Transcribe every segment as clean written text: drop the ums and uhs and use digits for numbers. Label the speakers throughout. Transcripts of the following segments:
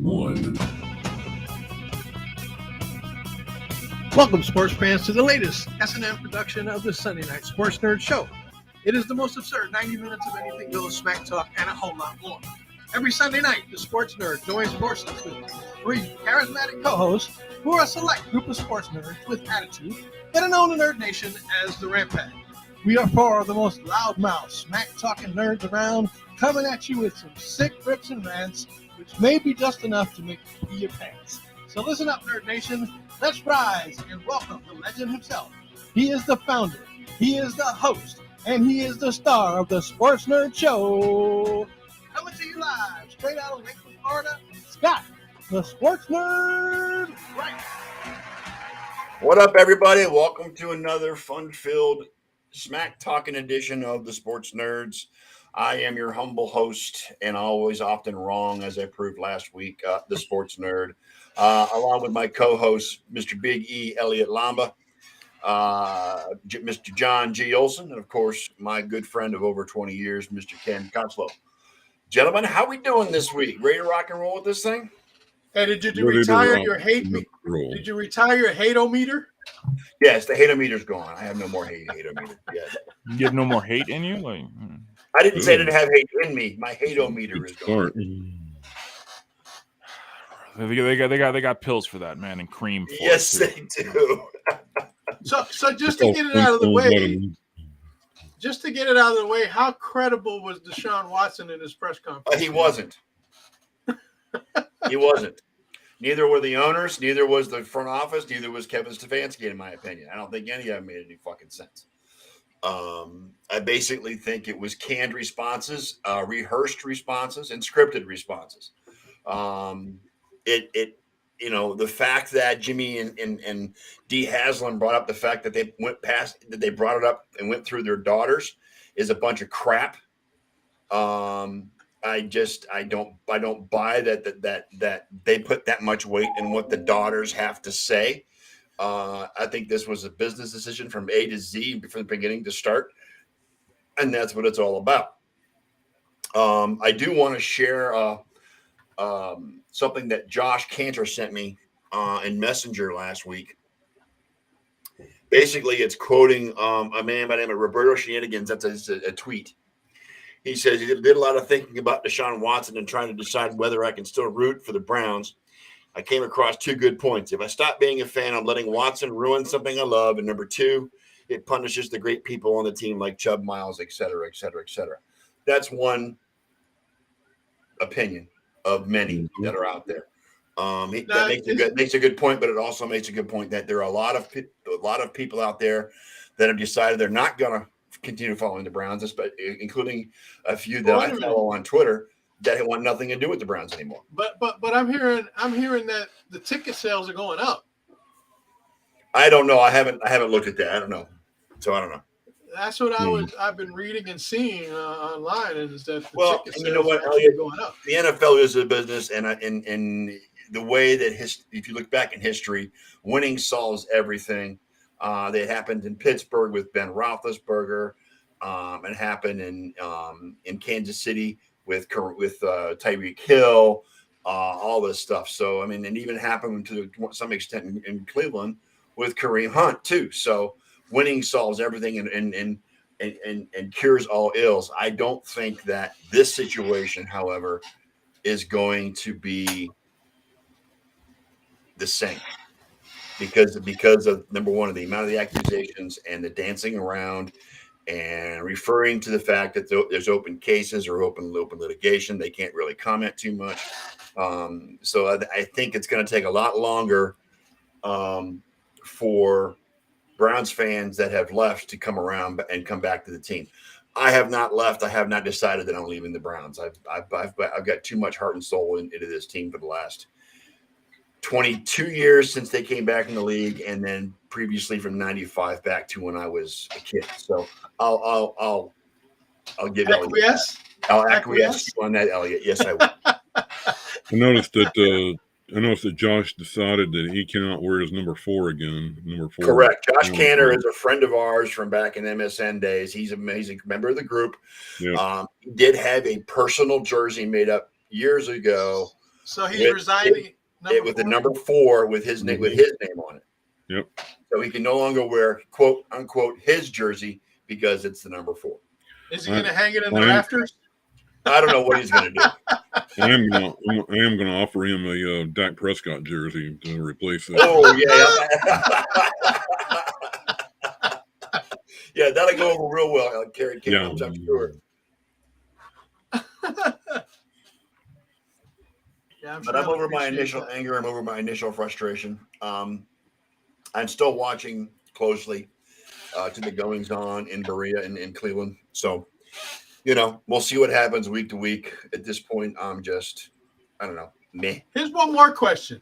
Speaker 1: one.
Speaker 2: Welcome, sports fans, to the latest S&M production of the Sunday Night Sports Nerd Show. It is the most absurd 90 minutes of anything goes, smack talk, and a whole lot more. Every Sunday night, the sports nerd joins forces with three charismatic co-hosts who are a select group of sports nerds with attitude that are known in Nerd Nation as the Rampant. We are four of the most loudmouth, smack-talking nerds around, coming at you with some sick rips and rants, which may be just enough to make you pee your pants. So listen up, Nerd Nation. Let's rise and welcome the legend himself. He is the founder, he is the host, and he is the star of the Sports Nerd Show. Coming to you live, straight out of Lakeland, Florida, Scott, the Sports Nerd Right.
Speaker 3: What up, everybody? Welcome to another fun-filled, smack-talking edition of the Sports Nerds. I am your humble host, and always often wrong, as I proved last week, the Sports Nerd, along with my co-host, Mr. Big E. Elliott Lamba, Mr. John G. Olson, and, of course, my good friend of over 20 years, Mr. Ken Cotslow. Gentlemen, how we doing this week? Ready to rock and roll with this thing?
Speaker 2: Hey, did you retire your hate? Did you retire your hate-o-meter?
Speaker 3: Yes, the hate-o-meter's gone. I have no more hate-o-meter. Yes.
Speaker 4: You have no more hate in you? Like,
Speaker 3: I didn't say I didn't have hate in me. My hate-o-meter is gone.
Speaker 4: They got pills for that, man, and cream. For
Speaker 3: yes,
Speaker 4: it too.
Speaker 3: they do.
Speaker 2: So just to get it out of the way, how credible was Deshaun Watson in his press conference?
Speaker 3: He wasn't. He wasn't. Neither were the owners. Neither was the front office. Neither was Kevin Stefanski, in my opinion. I don't think any of them made any fucking sense. I basically think it was canned responses, rehearsed responses, and scripted responses. The fact that Jimmy and Dee Haslem brought up the fact that they brought it up and went through their daughters is a bunch of crap. I don't buy that they put that much weight in what the daughters have to say. I think this was a business decision from A to Z, from the beginning to start, and that's what it's all about. I do want to share something that Josh Cantor sent me in Messenger last week. Basically, it's quoting a man by the name of Roberto Shenanigans. That's a tweet. He says he did a lot of thinking about Deshaun Watson and trying to decide whether I can still root for the Browns. I came across two good points. If I stop being a fan, I'm letting Watson ruin something I love. And number two, it punishes the great people on the team like Chubb, Miles, et cetera, et cetera, et cetera. That's one opinion of many that are out there. That makes a good point, but it also makes a good point that there are a lot of people out there that have decided they're not going to continue following the Browns, including a few that I follow on Twitter that want nothing to do with the Browns anymore.
Speaker 2: But I'm hearing that the ticket sales are going up.
Speaker 3: I don't know. I haven't looked at that. I don't know. So I don't know.
Speaker 2: That's what I've been reading and seeing online is that ticket sales
Speaker 3: you know what,
Speaker 2: are going up.
Speaker 3: The NFL is a business, and the way that if you look back in history, winning solves everything. That happened in Pittsburgh with Ben Roethlisberger. It happened in Kansas City with Tyreek Hill, all this stuff. So, I mean, it even happened to some extent in Cleveland with Kareem Hunt too. So winning solves everything and cures all ills. I don't think that this situation, however, is going to be the same. Because of, number one, of the amount of the accusations and the dancing around and referring to the fact that there's open cases or open litigation, they can't really comment too much. So I think it's going to take a lot longer for Browns fans that have left to come around and come back to the team. I have not left. I have not decided that I'm leaving the Browns. I've got too much heart and soul into this team for the last 22 years since they came back in the league, and then previously from 95 back to when I was a kid. So I'll give
Speaker 2: acquiesce.
Speaker 3: I'll acquiesce on that, Elliot. Yes, I will.
Speaker 1: I noticed that Josh decided that he cannot wear his number 4 again. Number 4.
Speaker 3: Correct. Josh Cantor is a friend of ours from back in MSN days. He's an amazing member of the group.
Speaker 1: Yeah.
Speaker 3: He did have a personal jersey made up years ago
Speaker 2: So he's resigning
Speaker 3: with the number 4 with his name on it.
Speaker 1: Yep.
Speaker 3: So he can no longer wear quote unquote his jersey because it's the number 4.
Speaker 2: Is he going to hang it in the rafters?
Speaker 3: I don't know what he's going to do.
Speaker 1: I am going to offer him a Dak Prescott jersey to replace it.
Speaker 3: Oh yeah. Yeah, that'll go over real well. Carry Campbell's, I'm sure.
Speaker 2: Yeah,
Speaker 3: but I'm over my initial anger. I'm over my initial frustration. I'm still watching closely to the goings on in Berea and in Cleveland. So, we'll see what happens week to week. At this point, I'm just, I don't know, meh.
Speaker 2: Here's one more question.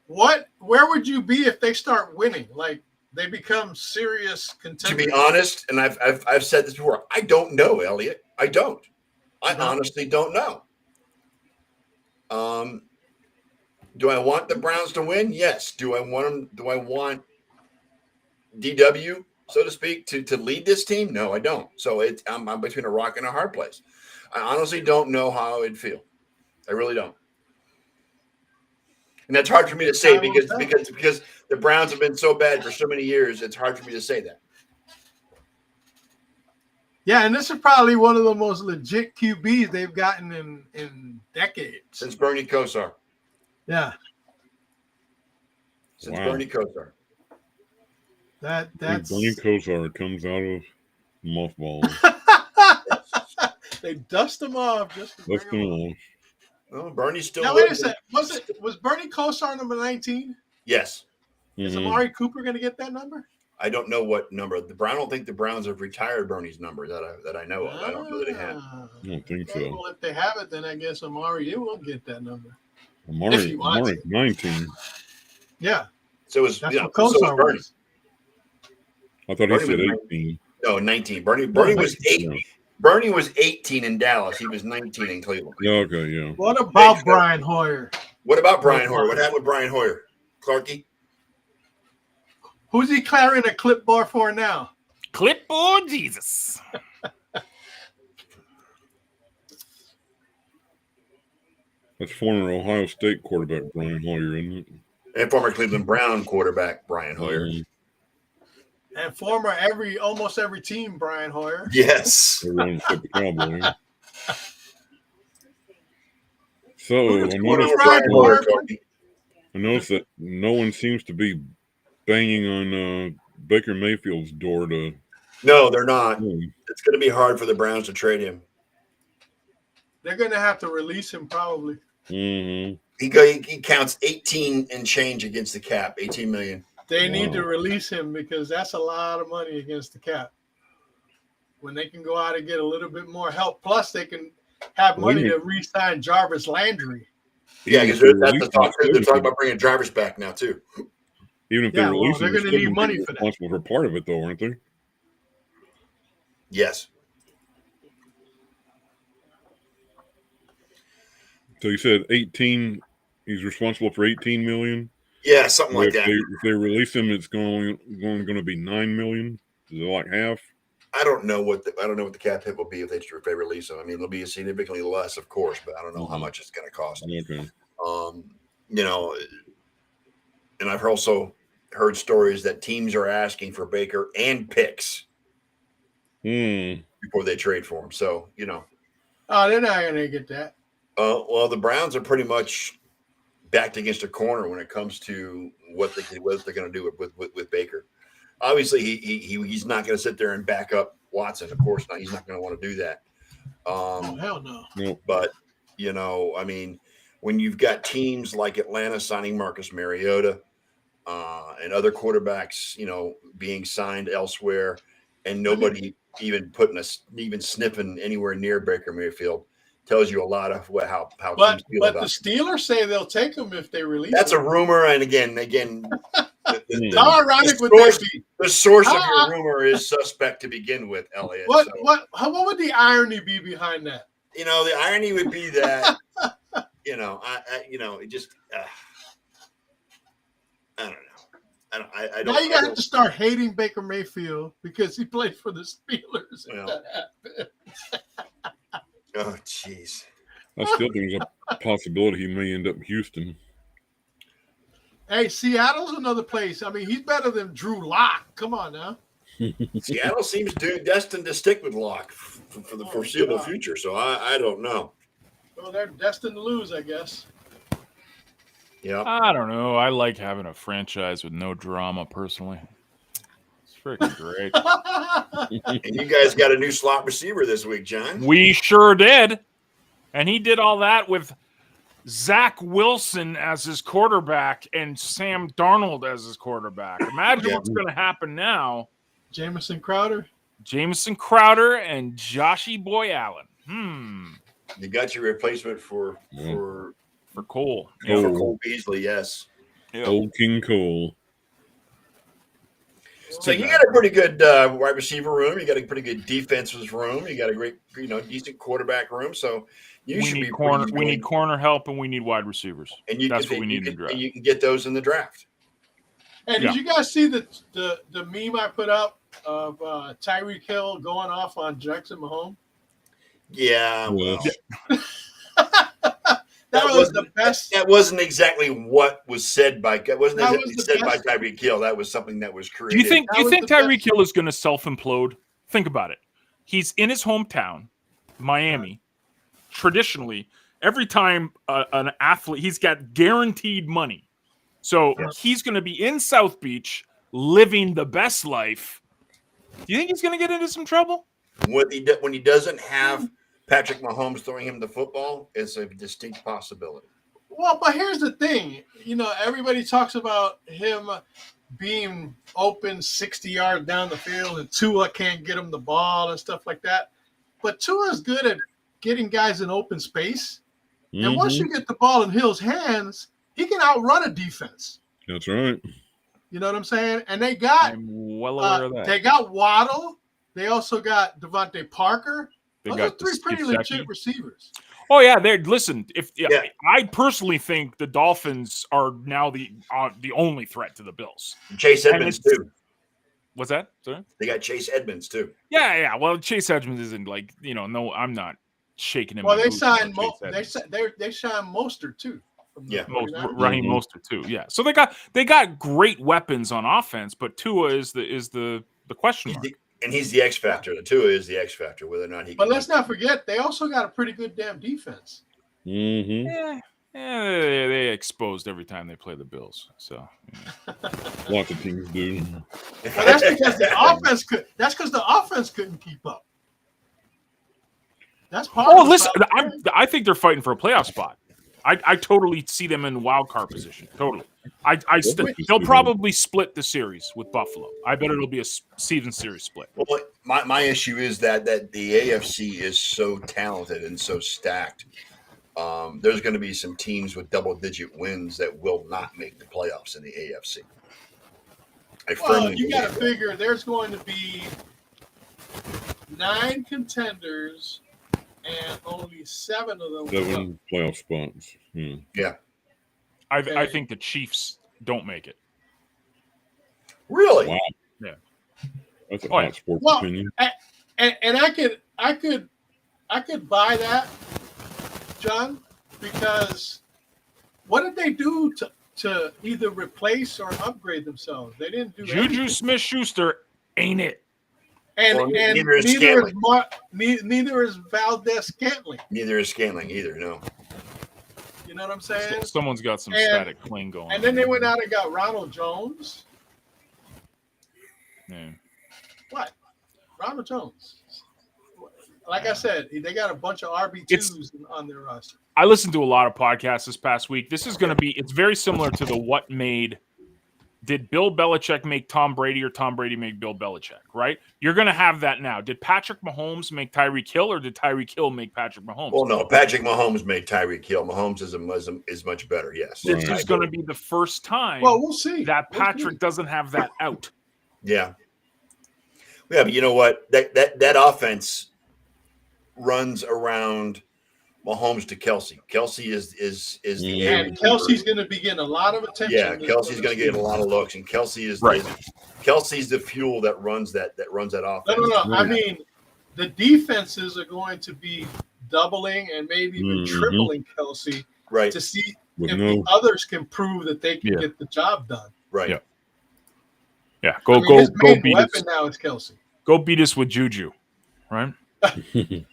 Speaker 2: Where would you be if they start winning? Like they become serious contenders?
Speaker 3: To be honest, and I've said this before, I don't know, Elliot. I don't. I honestly don't know. Do I want the Browns to win? Yes. Do I want DW, so to speak, to lead this team? No, I don't. So I'm between a rock and a hard place. I honestly don't know how I'd feel. I really don't. And that's hard for me to say because the Browns have been so bad for so many years. It's hard for me to say that.
Speaker 2: Yeah, and this is probably one of the most legit QBs they've gotten in decades.
Speaker 3: Since Bernie Kosar.
Speaker 2: Yeah.
Speaker 3: Since Bernie Kosar.
Speaker 2: That's
Speaker 1: Bernie Kosar comes out of mothballs.
Speaker 2: They dust him off just to bring him off.
Speaker 3: Well, Bernie's still.
Speaker 2: Now wait a second. Was Bernie Kosar number 19?
Speaker 3: Yes.
Speaker 2: Is Amari Cooper going to get that number?
Speaker 3: I don't know what number. I don't think the Browns have retired Bernie's number that I know of. I don't know that they have.
Speaker 1: I don't think so.
Speaker 2: Well, if they have it, then I guess Amari will get that number.
Speaker 1: Amari 19.
Speaker 2: Yeah.
Speaker 3: So it was.
Speaker 2: That's what
Speaker 3: so
Speaker 2: Kosar
Speaker 3: Bernie.
Speaker 2: was.
Speaker 1: I thought he said 18.
Speaker 3: No, 19. Bernie was 8.
Speaker 1: Yeah.
Speaker 3: Bernie was 18 in Dallas. He was 19 in Cleveland.
Speaker 1: Yeah, okay, yeah.
Speaker 2: What about Brian Hoyer?
Speaker 3: What about Brian Hoyer? What happened with Brian Hoyer? Clarky?
Speaker 2: Who's he carrying a clipboard for now?
Speaker 4: Clipboard Jesus.
Speaker 1: That's former Ohio State quarterback Brian Hoyer, isn't it?
Speaker 3: And former Cleveland Brown quarterback Brian Hoyer.
Speaker 2: And former almost every team, Brian Hoyer.
Speaker 3: Yes.
Speaker 1: Everyone except the Cowboys. So I noticed that no one seems to be banging on Baker Mayfield's door to.
Speaker 3: No, they're not. It's going to be hard for the Browns to trade him.
Speaker 2: They're going to have to release him probably.
Speaker 1: Mm-hmm.
Speaker 3: He counts 18 and change against the cap, 18 million.
Speaker 2: They need to release him because that's a lot of money against the cap. When they can go out and get a little bit more help, plus they can have money to re-sign Jarvis Landry.
Speaker 3: Yeah, because that's the talk. They're talking about bringing Jarvis back now too.
Speaker 1: Even if they release him,
Speaker 2: they're going to need money for that.
Speaker 1: Responsible for part of it, though, aren't they?
Speaker 3: Yes.
Speaker 1: So you said 18. He's responsible for 18 million.
Speaker 3: Yeah, something like that.
Speaker 1: If they release him, it's going to be 9 million. Is it like half?
Speaker 3: I don't know what the cap hit will be if they release him. I mean, it'll be significantly less, of course, but I don't know how much it's going to cost.
Speaker 1: Okay.
Speaker 3: And I've also heard stories that teams are asking for Baker and picks before they trade for him. So,
Speaker 2: Oh, they're not going to get that.
Speaker 3: Well, the Browns are pretty much backed against a corner when it comes to what they're going to do with Baker. Obviously, he's not going to sit there and back up Watson. Of course not. He's not going to want to do that.
Speaker 2: Hell no.
Speaker 1: Nope.
Speaker 3: But, I mean, when you've got teams like Atlanta signing Marcus Mariota and other quarterbacks, being signed elsewhere and nobody even even sniffing anywhere near Baker Mayfield, tells you a lot of how teams feel about
Speaker 2: the Steelers say they'll take him if they release
Speaker 3: That's
Speaker 2: him.
Speaker 3: a rumor, and again,
Speaker 2: how ironic would that be?
Speaker 3: The source of your rumor is suspect to begin with, Elliot.
Speaker 2: What would the irony be behind that?
Speaker 3: The irony would be that it just I don't know. I don't.
Speaker 2: Now you have to start hating Baker Mayfield because he played for the Steelers.
Speaker 3: Oh, jeez.
Speaker 1: I still think there's a possibility he may end up in Houston.
Speaker 2: Hey, Seattle's another place. I mean, he's better than Drew Lock. Come on now.
Speaker 3: Seattle seems destined to stick with Locke for the foreseeable future. So I don't know.
Speaker 2: Well, they're destined to lose, I guess.
Speaker 3: Yeah.
Speaker 4: I don't know. I like having a franchise with no drama, personally. It's freaking great.
Speaker 3: And you guys got a new slot receiver this week, John.
Speaker 4: We sure did. And he did all that with Zach Wilson as his quarterback and Sam Darnold as his quarterback. Imagine what's going to happen now.
Speaker 2: Jamison Crowder
Speaker 4: and Joshy Boy Allen.
Speaker 3: You got your replacement for
Speaker 4: Cole.
Speaker 3: Yeah, for Cole Beasley, yes.
Speaker 4: Yeah.
Speaker 1: Old King Cole.
Speaker 3: So you got a pretty good wide receiver room. You got a pretty good defensive room. You got a great, decent quarterback room. So
Speaker 4: we need corner help, and we need wide receivers.
Speaker 3: And
Speaker 4: that's what we need in the draft.
Speaker 3: And you can get those in the draft.
Speaker 2: And did you guys see the meme I put up of Tyreek Hill going off on Jackson Mahomes?
Speaker 3: Yeah. Well.
Speaker 2: That was the best.
Speaker 3: That wasn't exactly what was said by. That wasn't exactly said by Tyreek Hill. That was something that was created.
Speaker 4: Do you think Tyreek Hill is going to self-implode? Think about it. He's in his hometown, Miami. Traditionally, every time an athlete, he's got guaranteed money. So he's going to be in South Beach living the best life. Do you think he's going to get into some trouble?
Speaker 3: When he doesn't have Patrick Mahomes throwing him the football, it's a distinct possibility.
Speaker 2: Well, but here's the thing. Everybody talks about him being open 60 yards down the field and Tua can't get him the ball and stuff like that. But Tua is good at getting guys in open space. Mm-hmm. And once you get the ball in Hill's hands, he can outrun a defense.
Speaker 1: That's right.
Speaker 2: You know what I'm saying? And they got
Speaker 4: I'm well aware of that.
Speaker 2: They got Waddle. They also got Devontae Parker. Those are three pretty legit receivers.
Speaker 4: Oh yeah, listen. I personally think the Dolphins are now the only threat to the Bills.
Speaker 3: Chase Edmonds too.
Speaker 4: What's that? Sorry?
Speaker 3: They got Chase Edmonds too.
Speaker 4: Yeah. Well, Chase Edmonds isn't no, I'm not shaking him.
Speaker 2: Well, they signed they signed Mostert too.
Speaker 4: Raheem Mostert too. Yeah. So they got great weapons on offense, but Tua is the question mark.
Speaker 3: And he's the X factor. The Tua is the X factor, whether or not he.
Speaker 2: But let's not forget, they also got a pretty good damn defense.
Speaker 1: Mm-hmm.
Speaker 4: Yeah, they exposed every time they play the Bills. So
Speaker 1: lots of teams do.
Speaker 2: Well, that's because the offense could. That's because the offense couldn't keep up. That's part.
Speaker 4: Oh, listen, I think they're fighting for a playoff spot. I totally see them in wild card position. Totally. They'll probably split the series with Buffalo. I bet it'll be a season series split.
Speaker 3: Well, my issue is that the AFC is so talented and so stacked. There's going to be some teams with double-digit wins that will not make the playoffs in the AFC.
Speaker 2: You got to figure there's going to be 9 contenders. And only 7 of them.
Speaker 1: 7 playoff spots.
Speaker 3: Yeah.
Speaker 4: I think the Chiefs don't make it.
Speaker 3: Really?
Speaker 1: Wow.
Speaker 4: Yeah.
Speaker 1: That's a hot sports opinion.
Speaker 2: And I could buy that, John, because what did they do to either replace or upgrade themselves? They didn't do
Speaker 4: Juju Smith-Schuster ain't it.
Speaker 2: And neither is Valdez Scantling.
Speaker 3: Neither is Scantling either, no.
Speaker 2: You know what I'm saying?
Speaker 4: Someone's got some static cling going on.
Speaker 2: And then they went out and got Ronald Jones.
Speaker 4: Yeah.
Speaker 2: What? Ronald Jones. Like I said, they got a bunch of RB2s on their roster.
Speaker 4: I listened to a lot of podcasts this past week. This is going to be – it's very similar to the what made – did Bill Belichick make Tom Brady or Tom Brady make Bill Belichick, right? You're going to have that now. Did Patrick Mahomes make Tyreek Hill or did Tyreek Hill make Patrick Mahomes?
Speaker 3: Well, no, Patrick Mahomes made Tyreek Hill. Mahomes is much better, yes.
Speaker 4: This is going to be the first time
Speaker 2: we'll see.
Speaker 4: That Patrick doesn't have that out.
Speaker 3: Yeah. Yeah, but you know what? That offense runs around Mahomes to Kelsey. Kelsey is the
Speaker 2: and Kelsey's going to be getting a lot of attention.
Speaker 3: Yeah, Kelsey's going to get a lot of looks, and Kelsey is Kelsey's the fuel that runs that offense.
Speaker 2: No. I mean, the defenses are going to be doubling and maybe even tripling Kelsey
Speaker 3: Right.
Speaker 2: to see
Speaker 1: With
Speaker 2: if
Speaker 1: no-
Speaker 2: the others can prove that they can get the job done.
Speaker 3: Right.
Speaker 4: Yeah. Yeah,
Speaker 2: His main
Speaker 4: beat
Speaker 2: weapon
Speaker 4: us.
Speaker 2: now is Kelsey.
Speaker 4: Go beat us with Juju, right?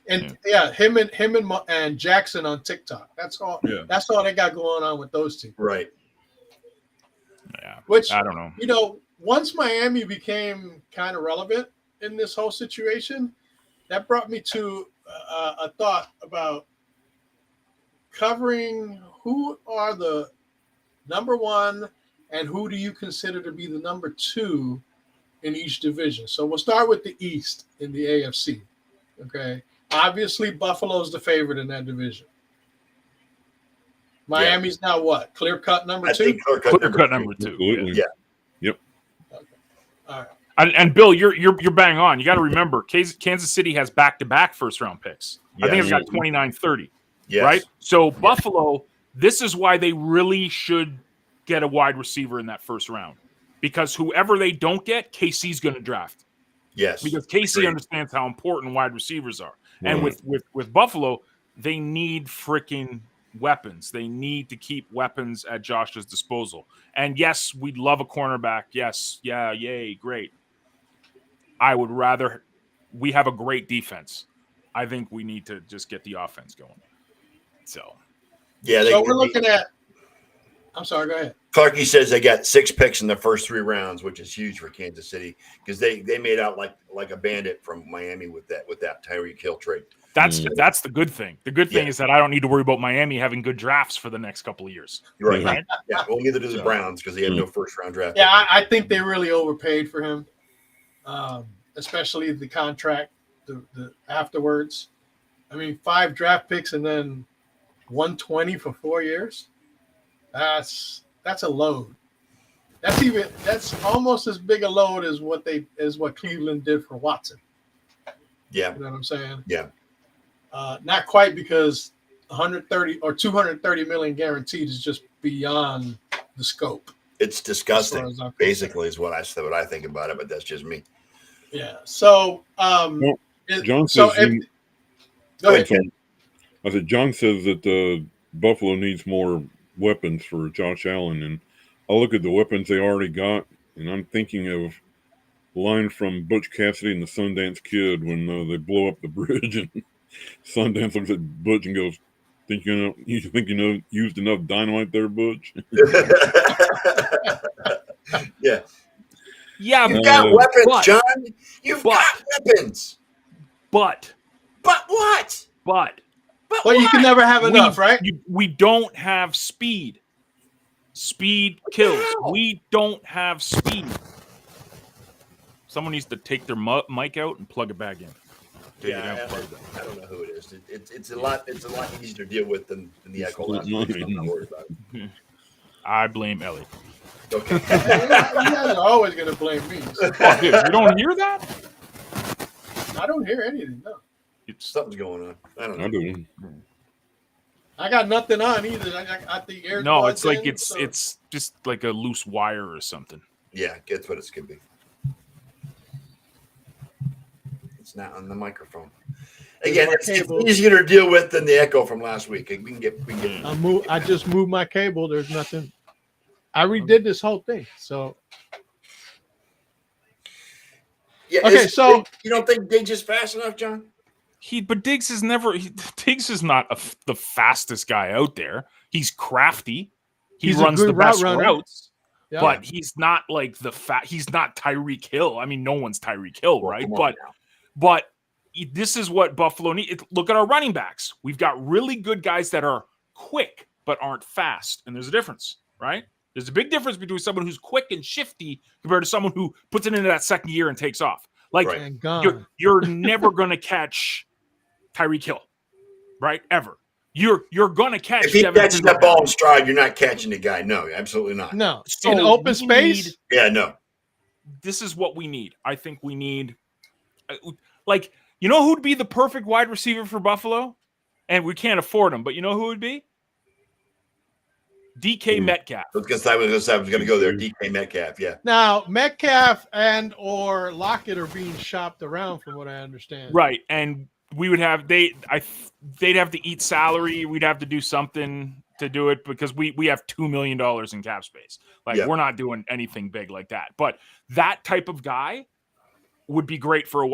Speaker 2: And him and Jackson on TikTok. That's all.
Speaker 1: Yeah.
Speaker 2: That's all they got going on with those two.
Speaker 3: Right.
Speaker 4: Yeah.
Speaker 2: Which
Speaker 4: I don't know.
Speaker 2: Once Miami became kind of relevant in this whole situation, that brought me to a thought about covering who are the number one and who do you consider to be the number two in each division. So we'll start with the East in the AFC. Okay. Obviously, Buffalo's the favorite in that division. Miami's now what? Clear-cut number two?
Speaker 3: Clear-cut
Speaker 4: number two.
Speaker 1: Absolutely.
Speaker 3: Yeah.
Speaker 1: Yep.
Speaker 2: Okay. All right.
Speaker 4: And Bill, you're bang on. You got to remember, Kansas City has back-to-back first-round picks. I think it's got 29-30.
Speaker 3: Yes.
Speaker 4: Right? So Buffalo, this is why they really should get a wide receiver in that first round. Because whoever they don't get, KC's going to draft.
Speaker 3: Yes.
Speaker 4: Because KC understands how important wide receivers are. And with Buffalo, they need freaking weapons. They need to keep weapons at Josh's disposal. And yes, we'd love a cornerback. Yes. Yeah. Yay. Great. I would rather we have a great defense. I think we need to just get the offense going. So
Speaker 2: we're looking at – I'm sorry, go ahead.
Speaker 3: Clarky says they got 6 picks in the first 3 rounds, which is huge for Kansas City because they made out like a bandit from Miami with that Tyreek Hill trade.
Speaker 4: That's the good thing. The good thing is that I don't need to worry about Miami having good drafts for the next couple of years.
Speaker 3: Right. Yeah. Well, neither do the Browns because they have no first-round draft.
Speaker 2: Yeah, I think they really overpaid for him, especially the contract the afterwards. I mean, 5 draft picks and then 120 for 4 years. That's a load. That's almost as big a load as what Cleveland did for Watson.
Speaker 3: Yeah.
Speaker 2: You know what I'm saying?
Speaker 3: Yeah.
Speaker 2: Not quite because 130 or 230 million guaranteed is just beyond the scope.
Speaker 3: It's disgusting. Basically, is what I think about it, but that's just me.
Speaker 2: Yeah. So,
Speaker 1: John says.
Speaker 2: Go ahead.
Speaker 1: I said John says that Buffalo needs more weapons for Josh Allen, and I look at the weapons they already got, and I'm thinking of the line from Butch Cassidy and the Sundance Kid when they blow up the bridge, and Sundance looks at Butch and goes, "You think used enough dynamite there, Butch?"
Speaker 3: Yeah.
Speaker 4: Yeah,
Speaker 3: you've got weapons, John. You've got weapons.
Speaker 4: But
Speaker 3: what?
Speaker 4: But
Speaker 2: you can never have enough, right?
Speaker 4: We don't have speed. Speed kills. We don't have speed. Someone needs to take their mic out and plug it back in.
Speaker 3: Yeah, I don't know who it is. It's a lot easier to deal with than the echo last week. I'm not worried about it.
Speaker 4: I blame Ellie.
Speaker 3: Okay.
Speaker 2: You guys are always going to blame me.
Speaker 4: Oh, dude, you don't hear that?
Speaker 2: I don't hear anything. No.
Speaker 3: Something's going on. I don't know.
Speaker 1: I do.
Speaker 2: I got nothing on either. I think air.
Speaker 4: No, it's like it's just like a loose wire or something.
Speaker 3: Yeah, that's what it could be. It's not on the microphone. Again, it's easier to deal with than the echo from last week. We can get.
Speaker 2: I just moved my cable. There's nothing. I redid this whole thing. So.
Speaker 3: Yeah.
Speaker 2: Okay, so
Speaker 3: you don't think Diggs is fast enough, John?
Speaker 4: But Diggs is Diggs is not the fastest guy out there. He's crafty. He runs the best routes. Yeah. But he's not like he's not Tyreek Hill. I mean, no one's Tyreek Hill, right? But this is what Buffalo needs. Look at our running backs. We've got really good guys that are quick but aren't fast. And there's a difference, right? There's a big difference between someone who's quick and shifty compared to someone who puts it into that second gear and takes off. Like you're never going to catch Tyreek Hill, right? Ever. You're going to catch.
Speaker 3: If he catches that ball in stride, you're not catching the guy. No, absolutely not.
Speaker 2: No. So in open space?
Speaker 3: No.
Speaker 4: This is what we need. I think we need, like, you know who'd be the perfect wide receiver for Buffalo? And we can't afford him, but you know who would be? DK Metcalf.
Speaker 3: Because I was going to go there. DK Metcalf, yeah.
Speaker 2: Now Metcalf and or Lockett are being shopped around, from what I understand.
Speaker 4: Right, and we would have they'd have to eat salary. We'd have to do something to do it because we have $2 million in cap space. Like we're not doing anything big like that. But that type of guy would be great for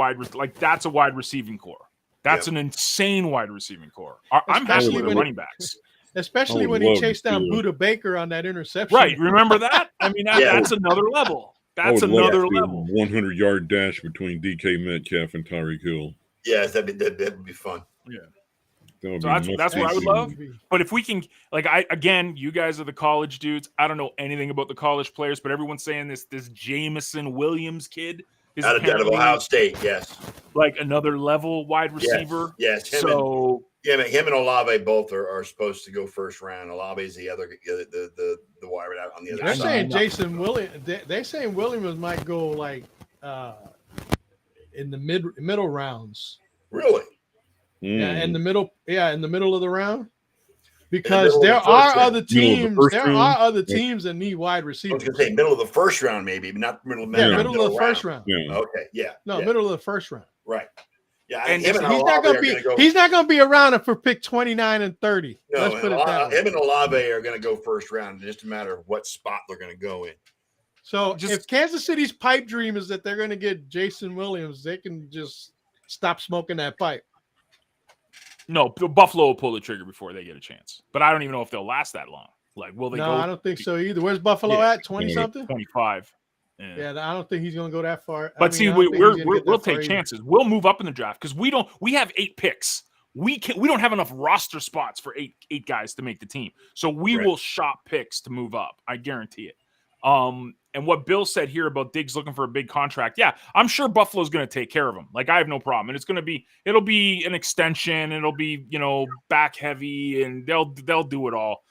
Speaker 4: that's a wide receiving core. That's an insane wide receiving core. I'm happy with the running backs.
Speaker 2: Especially when he chased down Buda Baker on that interception.
Speaker 4: Right. Remember that? I mean, that's another level. That's another level.
Speaker 1: 100-yard dash between DK Metcalf and Tyreek Hill.
Speaker 3: Yes, that'd be fun.
Speaker 4: Yeah. So that's what I would love. But if we can, you guys are the college dudes. I don't know anything about the college players, but everyone's saying this Jamison Williams kid is
Speaker 3: out of Ohio State. Yes,
Speaker 4: like another level wide receiver.
Speaker 3: Yes. Him and Olave both are supposed to go first round. Olave's the other the wide out on the other side.
Speaker 2: They're saying Jason Williams. They're saying Williams might go in the middle rounds.
Speaker 3: Really?
Speaker 2: Yeah, in the middle of the round. Because there are other teams. There are other teams that need wide receivers.
Speaker 3: I was going to say middle of the first round, maybe, but not middle of the
Speaker 2: middle of the first round.
Speaker 3: Yeah. Okay. Yeah.
Speaker 2: No, middle of the first round.
Speaker 3: Right. Yeah,
Speaker 2: and he's not going to be around for pick 29 and 30.
Speaker 3: No,
Speaker 2: let's put it that way.
Speaker 3: Him and Olave are going to go first round. It's just a matter of what spot they're going to go in.
Speaker 2: So if Kansas City's pipe dream is that they're going to get Jason Williams, they can just stop smoking that pipe.
Speaker 4: No, Buffalo will pull the trigger before they get a chance. But I don't even know if they'll last that long. Like, will they go?
Speaker 2: No, I don't think so either. Where's Buffalo at? 20-something?
Speaker 4: 25.
Speaker 2: Yeah, I don't think he's going to go that far.
Speaker 4: But we'll take chances. We'll move up in the draft because we have 8 picks. We don't have enough roster spots for eight guys to make the team. So we will shop picks to move up. I guarantee it. And what Bill said here about Diggs looking for a big contract, yeah, I'm sure Buffalo's going to take care of him. Like, I have no problem. And it'll be an extension. It'll be, back heavy, and they'll do it all.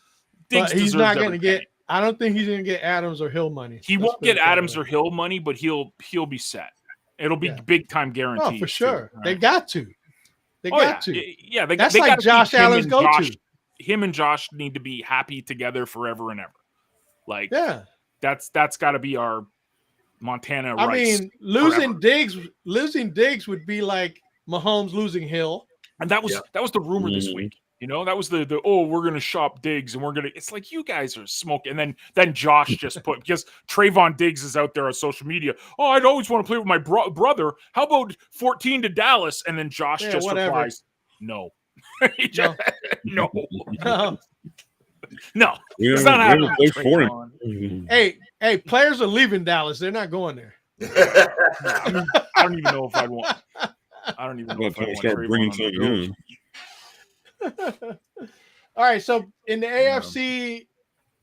Speaker 2: Diggs but he's not going to get. I don't think he's going to get Adams or Hill money.
Speaker 4: He won't get Adams or Hill money, but he'll be set. It'll be big time guaranteed.
Speaker 2: Oh, for sure. Too, right? They got to.
Speaker 4: Yeah,
Speaker 2: that's
Speaker 4: they
Speaker 2: like Josh Allen's go-to.
Speaker 4: Him and Josh need to be happy together forever and ever. Like,
Speaker 2: yeah.
Speaker 4: That's got to be our Montana rights.
Speaker 2: I mean, losing Diggs would be like Mahomes losing Hill.
Speaker 4: And that was the rumor this week. That was the we're going to shop Diggs and it's like, you guys are smoking. And then Josh just put, because Trayvon Diggs is out there on social media. Oh, I'd always want to play with my brother. How about 14 to Dallas? And then Josh replies, no. No. No, it's not happening.
Speaker 2: Hey, players are leaving Dallas. They're not going there.
Speaker 4: I don't even know if I'd want. I don't even know if I want to
Speaker 1: bringing something in.
Speaker 2: All right, so in the AFC,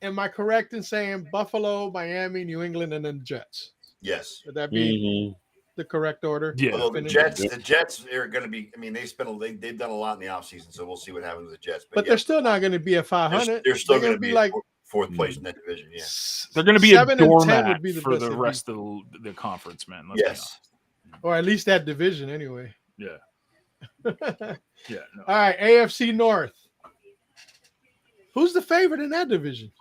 Speaker 2: am I correct in saying Buffalo, Miami, New England, and then the Jets?
Speaker 3: Yes.
Speaker 2: Would that be the correct order?
Speaker 3: Yeah. Well, the Jets are going to be. I mean, they've done a lot in the offseason, so we'll see what happens with the Jets.
Speaker 2: But they're still not going to be a 500.
Speaker 3: They're still going to be like fourth place in that division. Yeah,
Speaker 4: they're going to be a doormat for the rest of the conference, man.
Speaker 2: Yes, or at least that division, anyway.
Speaker 4: Yeah. Yeah. No.
Speaker 2: All right, AFC North. Who's the favorite in that division?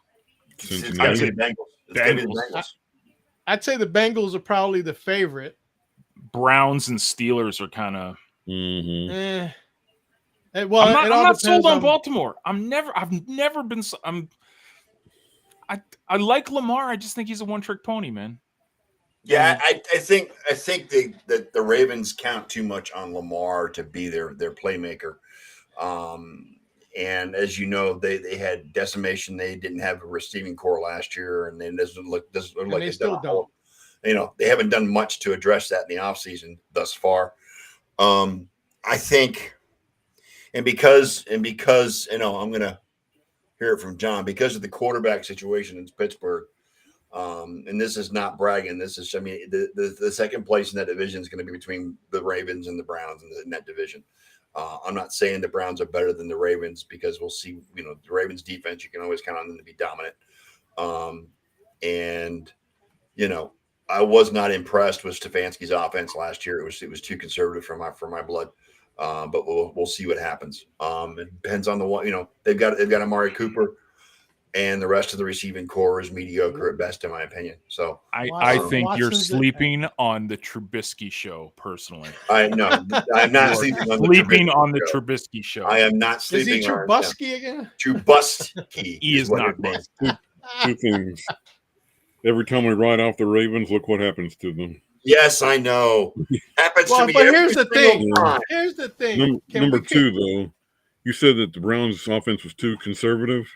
Speaker 3: I'd say Bengals.
Speaker 2: I'd say the Bengals are probably the favorite.
Speaker 4: Browns and Steelers are kind of.
Speaker 2: Well,
Speaker 4: I'm not sold on Baltimore. I've never been. I like Lamar. I just think he's a one-trick pony, man.
Speaker 3: Yeah, I think the Ravens count too much on Lamar to be their playmaker. And as you know, they had decimation. They didn't have a receiving core last year, and then doesn't look like
Speaker 2: they still don't.
Speaker 3: They haven't done much to address that in the offseason thus far. I think, and because I'm going to hear it from John, because of the quarterback situation in Pittsburgh. And this is not bragging. This is, the second place in that division is going to be between the Ravens and the Browns in that division. I'm not saying the Browns are better than the Ravens, because we'll see, the Ravens defense, you can always count on them to be dominant. I was not impressed with Stefanski's offense last year. It was too conservative for my blood. But we'll see what happens. It depends on the one, they've got Amari Cooper. and the rest of the receiving core is mediocre at best, in my opinion. So
Speaker 4: I think you're
Speaker 2: Watson's
Speaker 4: sleeping on the Trubisky show, personally.
Speaker 3: I'm not sleeping on
Speaker 4: the Trubisky show.
Speaker 3: I am not
Speaker 2: Is
Speaker 3: sleeping.
Speaker 2: he Trubisky again?
Speaker 3: Trubisky.
Speaker 4: He is not dead.
Speaker 1: Two things. Every time we write off the Ravens, look what happens to them.
Speaker 3: Yes, I know. Happens to me.
Speaker 2: But
Speaker 3: every
Speaker 2: here's the
Speaker 3: single
Speaker 2: thing.
Speaker 3: time.
Speaker 2: Here's the thing.
Speaker 1: Number two, though, you said that the Browns' offense was too conservative.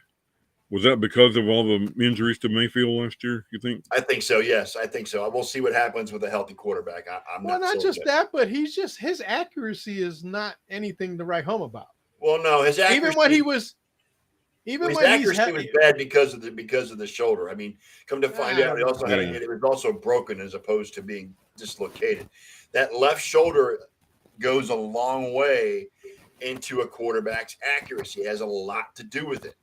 Speaker 1: Was that because of all the injuries to Mayfield last year, you think?
Speaker 3: I think so, yes. I think so. We'll see what happens with a healthy quarterback. I'm
Speaker 2: not just that, but his accuracy is not anything to write home about.
Speaker 3: Well, no, his accuracy.
Speaker 2: Even when he was
Speaker 3: his accuracy was bad because of the shoulder. I mean, come to find out, he also had it was also broken as opposed to being dislocated. That left shoulder goes a long way into a quarterback's accuracy. It has a lot to do with it.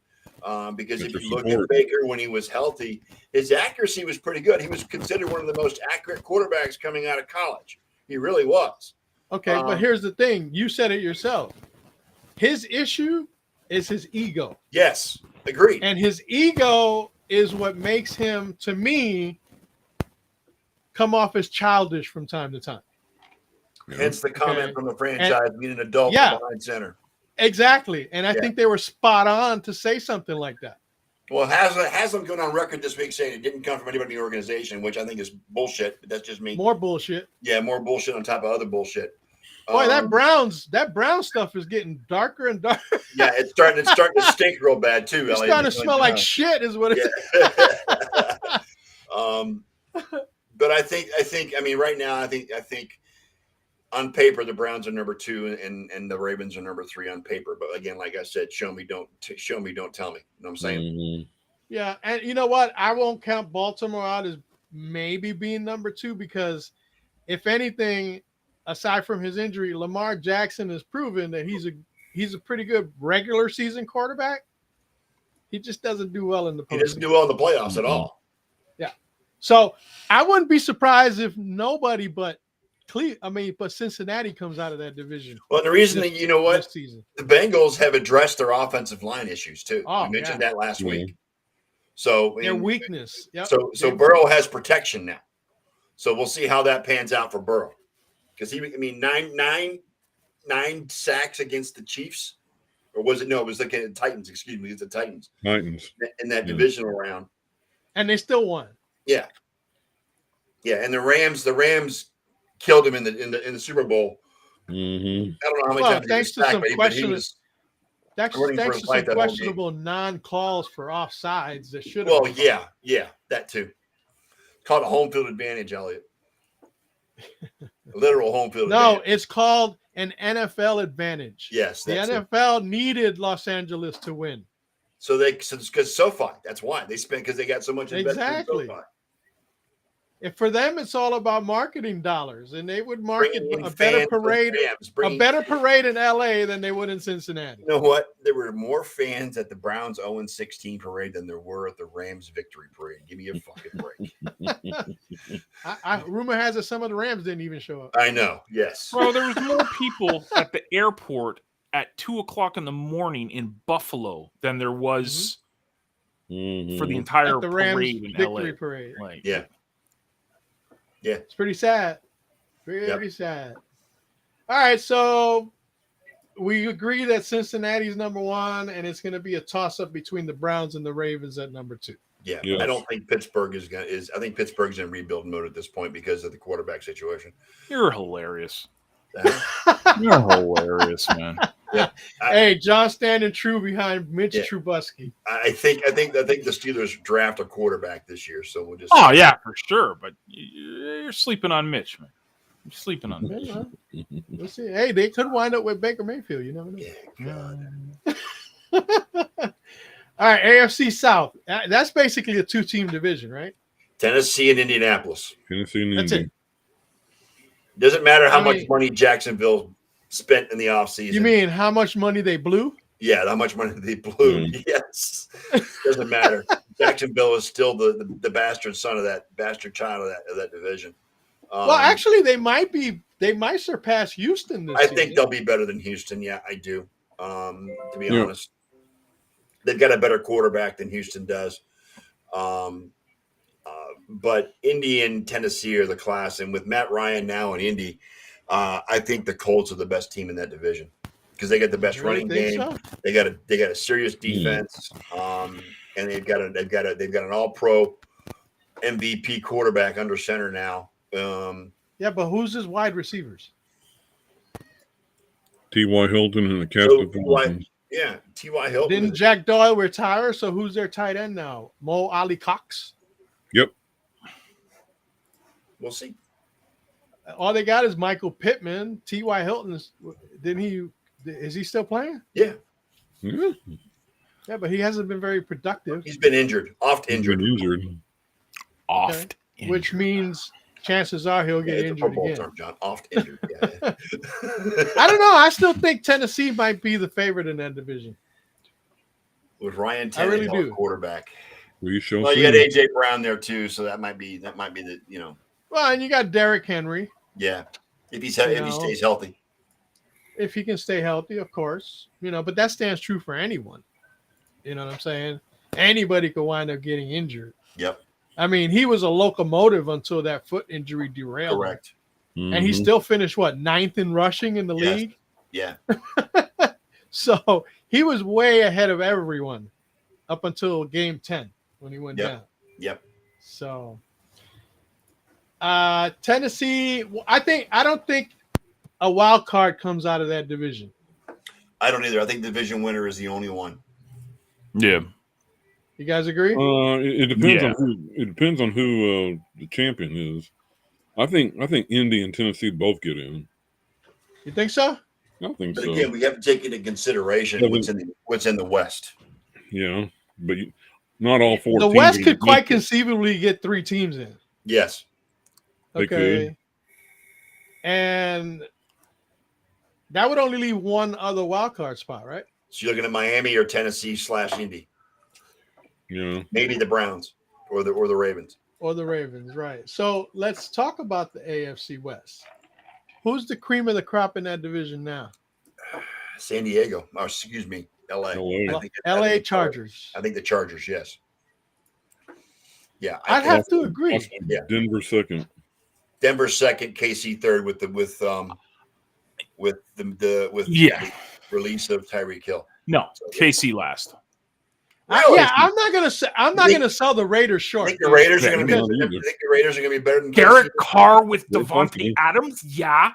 Speaker 3: Because if you look at Baker when he was healthy, his accuracy was pretty good. He was considered one of the most accurate quarterbacks coming out of college. He really was.
Speaker 2: Okay, but here's the thing. You said it yourself. His issue is his ego.
Speaker 3: Yes, agreed.
Speaker 2: And his ego is what makes him, to me, come off as childish from time to time.
Speaker 3: Hence the comment from the franchise being an adult behind center.
Speaker 2: Exactly. And I think they were spot on to say something like that.
Speaker 3: Well, Haslem going on record this week saying it didn't come from anybody in the organization, which I think is bullshit. But that's just me.
Speaker 2: More bullshit.
Speaker 3: Yeah, more bullshit on top of other bullshit.
Speaker 2: Boy, that brown stuff is getting darker and darker.
Speaker 3: Yeah, it's starting to stink real bad too.
Speaker 2: It's starting to smell like shit, is what it is.
Speaker 3: But I think right now I think on paper the Browns are number 2 and the Ravens are number 3 on paper. But again, like I said, show me, don't tell me. You know what I'm saying?
Speaker 1: Mm-hmm.
Speaker 2: Yeah, and you know what? I won't count Baltimore out as maybe being number 2 because if anything, aside from his injury, Lamar Jackson has proven that he's a pretty good regular season quarterback. He just doesn't do well in the postseason.
Speaker 3: He doesn't do well in the playoffs at all.
Speaker 2: Yeah. So I wouldn't be surprised if nobody but Cincinnati comes out of that division.
Speaker 3: Well, the reason that
Speaker 2: season.
Speaker 3: The Bengals have addressed their offensive line issues too.
Speaker 2: Oh,
Speaker 3: we mentioned that last week. So
Speaker 2: their weakness. Yep.
Speaker 3: So Burrow has protection now. So we'll see how that pans out for Burrow. Because nine sacks against the Chiefs, or was it? No, it was the Titans. Excuse me, it's the Titans. In that divisional round,
Speaker 2: and they still won.
Speaker 3: Yeah, and the Rams killed him in the Super Bowl.
Speaker 1: Mm-hmm.
Speaker 3: I don't know how many times.
Speaker 2: Thanks to some questionable non-calls for offsides that should have.
Speaker 3: Well, yeah, that too. Called a home field advantage, Elliot. Literal home field advantage.
Speaker 2: No, it's called an NFL advantage.
Speaker 3: Yes,
Speaker 2: the NFL needed Los Angeles to win.
Speaker 3: So because SoFi, that's why they spent, because they got so much investment in SoFi.
Speaker 2: If for them, it's all about marketing dollars, and they would market a better parade in LA than they would in Cincinnati.
Speaker 3: You know what? There were more fans at the Browns 0-16 parade than there were at the Rams victory parade. Give me a fucking break.
Speaker 2: Rumor has it some of the Rams didn't even show up.
Speaker 3: I know. Yes.
Speaker 4: Bro, there was more people at the airport at 2:00 in the morning in Buffalo than there was for the entire
Speaker 2: the Rams
Speaker 4: parade in
Speaker 2: victory
Speaker 4: LA.
Speaker 2: Parade.
Speaker 3: Yeah.
Speaker 2: It's pretty sad. Very sad. All right, so we agree that Cincinnati's number 1, and it's going to be a toss-up between the Browns and the Ravens at number 2.
Speaker 3: Yeah, yes. I don't think Pittsburgh I think Pittsburgh's in rebuild mode at this point because of the quarterback situation.
Speaker 4: You're hilarious. You're hilarious, man.
Speaker 3: Yeah.
Speaker 2: Hey, John standing true behind Mitch Trubisky.
Speaker 3: I think the Steelers draft a quarterback this year, so we'll just.
Speaker 4: Oh yeah, for sure. But you're sleeping on Mitch, man. You're sleeping on Mitch.
Speaker 2: We'll see. Hey, they could wind up with Baker Mayfield. You never know.
Speaker 3: Yeah,
Speaker 2: God. All right, AFC South. That's basically a 2-team division, right?
Speaker 3: Tennessee and Indianapolis.
Speaker 2: That's it.
Speaker 3: Doesn't matter how much money Jacksonville spent in the offseason.
Speaker 2: You mean how much money they blew?
Speaker 3: Yeah, how much money they blew. Yes. Doesn't matter. Jacksonville is still the bastard son of that bastard child of that division.
Speaker 2: Well, actually, they might surpass Houston this season.
Speaker 3: I think they'll be better than Houston. Yeah, I do. To be honest. they've got a better quarterback than Houston does. But Indy and Tennessee are the class, and with Matt Ryan now in Indy, I think the Colts are the best team in that division because they got the best running game. So? They got a serious defense, and they've got an All-Pro MVP quarterback under center now.
Speaker 2: Yeah, but who's his wide receivers?
Speaker 1: T.Y. Hilton and the captain.
Speaker 3: Yeah, T.Y. Hilton.
Speaker 2: Didn't Jack Doyle retire? So who's their tight end now? Mo Ali Cox?
Speaker 1: Yep.
Speaker 3: We'll see.
Speaker 2: All they got is Michael Pittman. T.Y. Hilton is he still playing?
Speaker 3: Yeah.
Speaker 1: Mm-hmm.
Speaker 2: Yeah, but he hasn't been very productive.
Speaker 3: He's been injured. Oft injured.
Speaker 4: Oft.
Speaker 2: Okay. Which means chances are he'll get injured again.
Speaker 3: Term, John. Oft injured. Yeah.
Speaker 2: I don't know. I still think Tennessee might be the favorite in that division.
Speaker 3: With Ryan Tannehill,
Speaker 2: I really do.
Speaker 3: Quarterback.
Speaker 1: Well, you
Speaker 3: got A.J. Brown there too, so that might be the
Speaker 2: Well, and you got Derrick Henry.
Speaker 3: Yeah, if he stays healthy.
Speaker 2: If he can stay healthy, of course. But that stands true for anyone. You know what I'm saying? Anybody could wind up getting injured.
Speaker 3: Yep.
Speaker 2: I mean, he was a locomotive until that foot injury derailed.
Speaker 3: Correct.
Speaker 2: Mm-hmm. And he still finished, 9th in rushing in the league?
Speaker 3: Yeah.
Speaker 2: So he was way ahead of everyone up until game 10 when he went down.
Speaker 3: Yep.
Speaker 2: So Tennessee, I don't think a wild card comes out of that division.
Speaker 3: I don't either. I think the division winner is the only one.
Speaker 4: Yeah.
Speaker 2: You guys agree?
Speaker 1: It depends on who. It depends on who the champion is. I think Indy and Tennessee both get in.
Speaker 2: You think so?
Speaker 1: I think
Speaker 3: but
Speaker 1: so.
Speaker 3: Again, we have to take into consideration what's in the West.
Speaker 1: Yeah, but not all four.
Speaker 2: The West could quite conceivably get 3 teams in.
Speaker 3: Yes.
Speaker 2: Okay. And that would only leave one other wild card spot, right?
Speaker 3: So you're looking at Miami or Tennessee / Indy.
Speaker 1: Yeah.
Speaker 3: Maybe the Browns or the Ravens.
Speaker 2: Or the Ravens, right. So let's talk about the AFC West. Who's the cream of the crop in that division now?
Speaker 3: San Diego. Or excuse me, LA.
Speaker 2: LA Chargers.
Speaker 3: I think the Chargers, yes. Yeah.
Speaker 2: I'd have to agree.
Speaker 1: Denver second.
Speaker 3: Denver second, KC third with the release of Tyreek Hill.
Speaker 4: No, KC last.
Speaker 3: Really?
Speaker 2: I'm not gonna sell the Raiders short.
Speaker 3: I think the Raiders are going to be better than
Speaker 4: Derek Carr with Devontae Adams. Yeah,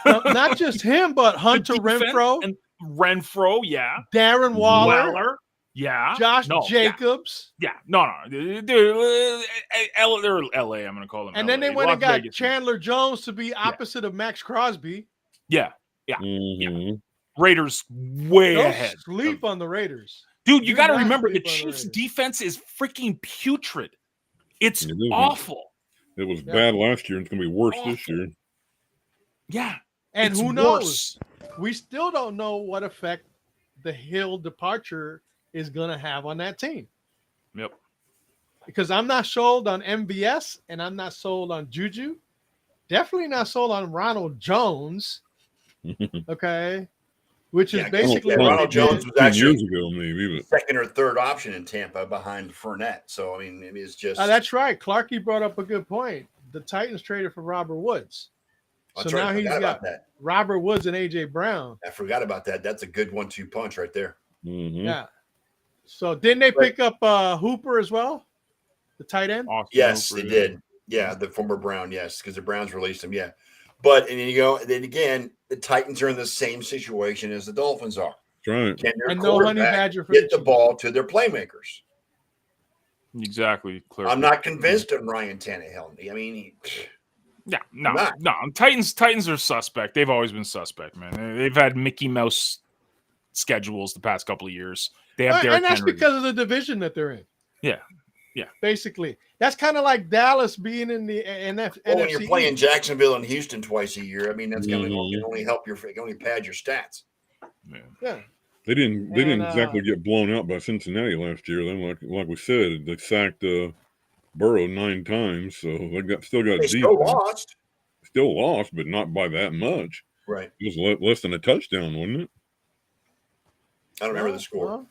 Speaker 2: not just him, but Hunter Renfrow
Speaker 4: and Renfrow. Yeah,
Speaker 2: Darren Waller.
Speaker 4: Yeah,
Speaker 2: Josh Jacobs.
Speaker 4: Yeah, no, they're LA. I'm going to call them.
Speaker 2: And
Speaker 4: LA.
Speaker 2: then they went and got Chandler Jones to be opposite of Max Crosby.
Speaker 4: Yeah.
Speaker 1: Mm-hmm.
Speaker 4: Raiders way ahead.
Speaker 2: Sleep on the Raiders.
Speaker 4: Dude, you got to remember the Chiefs' defense is freaking putrid. It's awful.
Speaker 1: It was bad last year, and it's going to be worse this year.
Speaker 2: Yeah. And who knows? We still don't know what effect the Hill departure is going to have on that team.
Speaker 4: Yep.
Speaker 2: Because I'm not sold on MVS, and I'm not sold on Juju. Definitely not sold on Ronald Jones. Okay. Which is basically
Speaker 3: Ronald Jones was actually
Speaker 1: years ago, maybe
Speaker 3: second or third option in Tampa behind Fournette. So I mean, it's just
Speaker 2: that's right. Clarkie brought up a good point. The Titans traded for Robert Woods, so now he's got Robert Woods and AJ Brown.
Speaker 3: I forgot about that. That's a good 1-2 punch right there.
Speaker 1: Mm-hmm.
Speaker 2: Yeah. So didn't they pick up Hooper as well, the tight end?
Speaker 3: Yes, they did. Yeah, the former Brown. Yes, because the Browns released him. Yeah. But then again, the Titans are in the same situation as the Dolphins are.
Speaker 1: Right.
Speaker 3: Can their
Speaker 2: and no Honey Badger
Speaker 3: get the ball to their playmakers?
Speaker 4: Exactly. Clear.
Speaker 3: I'm not convinced of Ryan Tannehill. I mean,
Speaker 4: no. Titans are suspect. They've always been suspect, man. They've had Mickey Mouse schedules the past couple of years. They have Derrick
Speaker 2: and that's
Speaker 4: Henry.
Speaker 2: because of the division that they're in.
Speaker 4: Yeah.
Speaker 2: Basically, that's kind of like Dallas being in the NFC.
Speaker 3: When you're playing Jacksonville and Houston twice a year, I mean that's going to only help only pad your stats.
Speaker 2: Yeah.
Speaker 1: They didn't exactly get blown out by Cincinnati last year. Then, like we said, they sacked Burrow 9 times, so they still got
Speaker 3: they
Speaker 1: deep. Still lost, but not by that much.
Speaker 3: Right.
Speaker 1: It was less than a touchdown, wasn't it?
Speaker 3: I don't remember the score.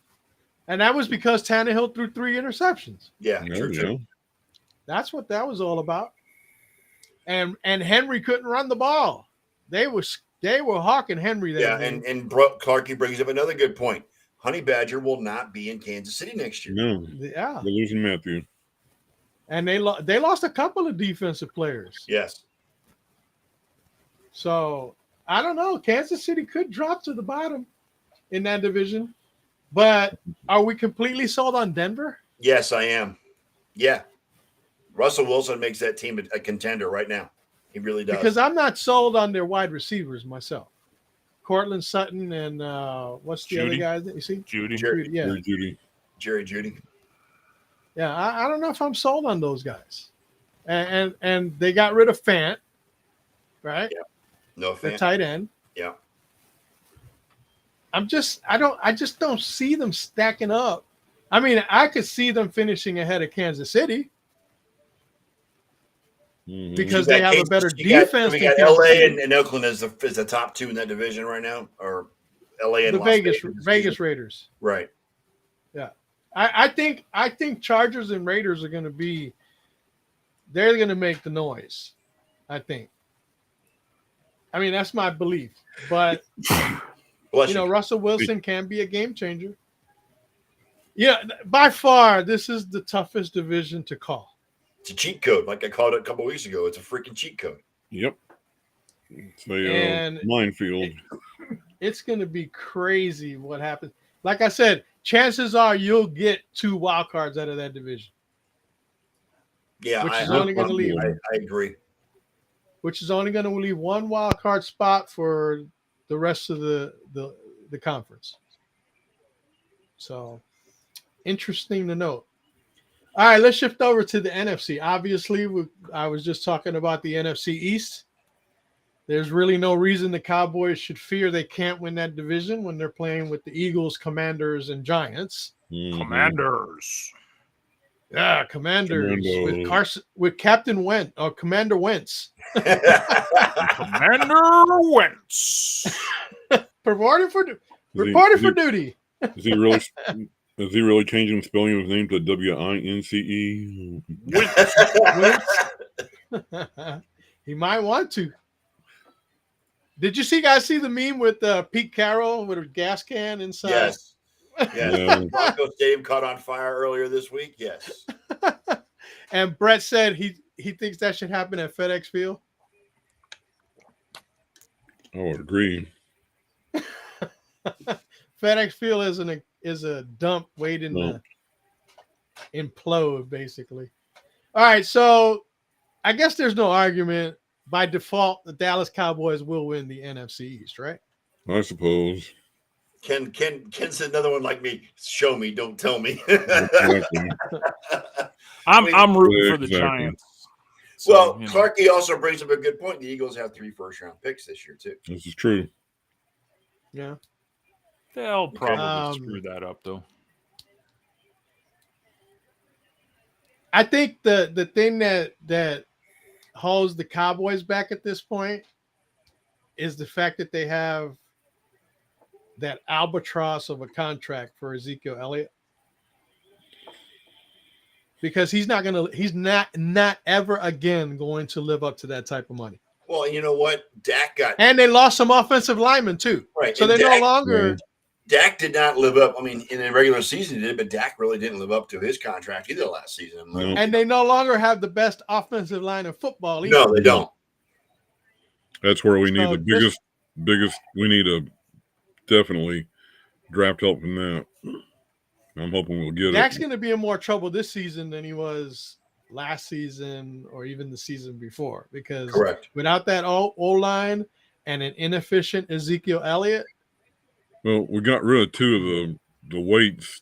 Speaker 2: And that was because Tannehill threw 3 interceptions.
Speaker 3: Yeah,
Speaker 1: Yeah,
Speaker 3: true,
Speaker 1: yeah.
Speaker 3: true.
Speaker 2: That's what that was all about. And Henry couldn't run the ball. They were hawking Henry there.
Speaker 3: Yeah, and Clarkie brings up another good point. Honey Badger will not be in Kansas City next year.
Speaker 1: No,
Speaker 2: yeah.
Speaker 1: they're losing Matthew.
Speaker 2: And they lost a couple of defensive players.
Speaker 3: Yes.
Speaker 2: So I don't know. Kansas City could drop to the bottom in that division. But are we completely sold on Denver?
Speaker 3: Yes, I am. Yeah. Russell Wilson makes that team a contender right now. He really does.
Speaker 2: Because I'm not sold on their wide receivers myself. Cortland Sutton and what's the other guy that you see?
Speaker 4: Judy.
Speaker 2: Yeah.
Speaker 3: Jerry Judy.
Speaker 2: Yeah, I don't know if I'm sold on those guys. And they got rid of Fant, right?
Speaker 3: Yeah. No
Speaker 2: the
Speaker 3: Fant.
Speaker 2: tight end.
Speaker 3: Yeah.
Speaker 2: I just don't see them stacking up. I mean, I could see them finishing ahead of Kansas City because they have a better defense.
Speaker 3: We got LA and Oakland as the top 2 in that division right now, or LA and
Speaker 2: the Vegas Raiders.
Speaker 3: Right.
Speaker 2: Yeah. I think Chargers and Raiders are going to be. They're going to make the noise. I think. I mean, that's my belief, but. Russell Wilson can be a game changer. Yeah, by far, this is the toughest division to call.
Speaker 3: It's a cheat code, like I called it a couple weeks ago. It's a freaking cheat code.
Speaker 1: Yep. It's a minefield.
Speaker 2: It's going to be crazy what happens. Like I said, chances are you'll get 2 wild cards out of that division.
Speaker 3: Yeah,
Speaker 2: which is only going to leave.
Speaker 3: I agree.
Speaker 2: Which is only going to leave 1 wild card spot for the rest of the conference. So interesting to note. All right, let's shift over to the NFC. Obviously, I was just talking about the NFC East. There's really no reason the Cowboys should fear they can't win that division when they're playing with the Eagles, Commanders, and Giants.
Speaker 1: Mm-hmm.
Speaker 4: Commanders.
Speaker 2: Yeah, Commanders with Captain Wentz or Commander Wentz.
Speaker 4: Commander Wentz.
Speaker 2: Reporting for duty.
Speaker 1: Is he really changing the spelling of his name to WINCE?
Speaker 2: He might want to. Did you guys see the meme with Pete Carroll with a gas can inside?
Speaker 3: Yes. Yeah. Bronco Stadium caught on fire earlier this week. Yes.
Speaker 2: And Brett said he thinks that should happen at FedEx Field.
Speaker 1: I would agree.
Speaker 2: FedEx Field is a dump waiting to implode, basically. All right, so I guess there's no argument. By default, the Dallas Cowboys will win the NFC East, right?
Speaker 1: I suppose.
Speaker 3: Ken said another one like me. Show me, don't tell me.
Speaker 4: I'm rooting for the Giants.
Speaker 3: So, Clarkie also brings up a good point. The Eagles have 3 first-round picks this year, too.
Speaker 1: This is true.
Speaker 2: Yeah.
Speaker 4: They'll probably screw that up, though.
Speaker 2: I think the thing that holds the Cowboys back at this point is the fact that they have that albatross of a contract for Ezekiel Elliott. Because he's not ever again going to live up to that type of money.
Speaker 3: Well, you know what?
Speaker 2: And they lost some offensive linemen too.
Speaker 3: Right.
Speaker 2: So they're no longer.
Speaker 3: Dak did not live up. I mean, in the regular season he did, but Dak really didn't live up to his contract either last season.
Speaker 1: No.
Speaker 2: And they no longer have the best offensive line in football either.
Speaker 3: No, they don't.
Speaker 1: That's where we need the biggest. We need a definitely draft help from that. I'm hoping we'll get
Speaker 2: Dak's going to be in more trouble this season than he was last season or even the season before, because without that O-line and an inefficient Ezekiel Elliott.
Speaker 1: Well, we got rid of 2 of the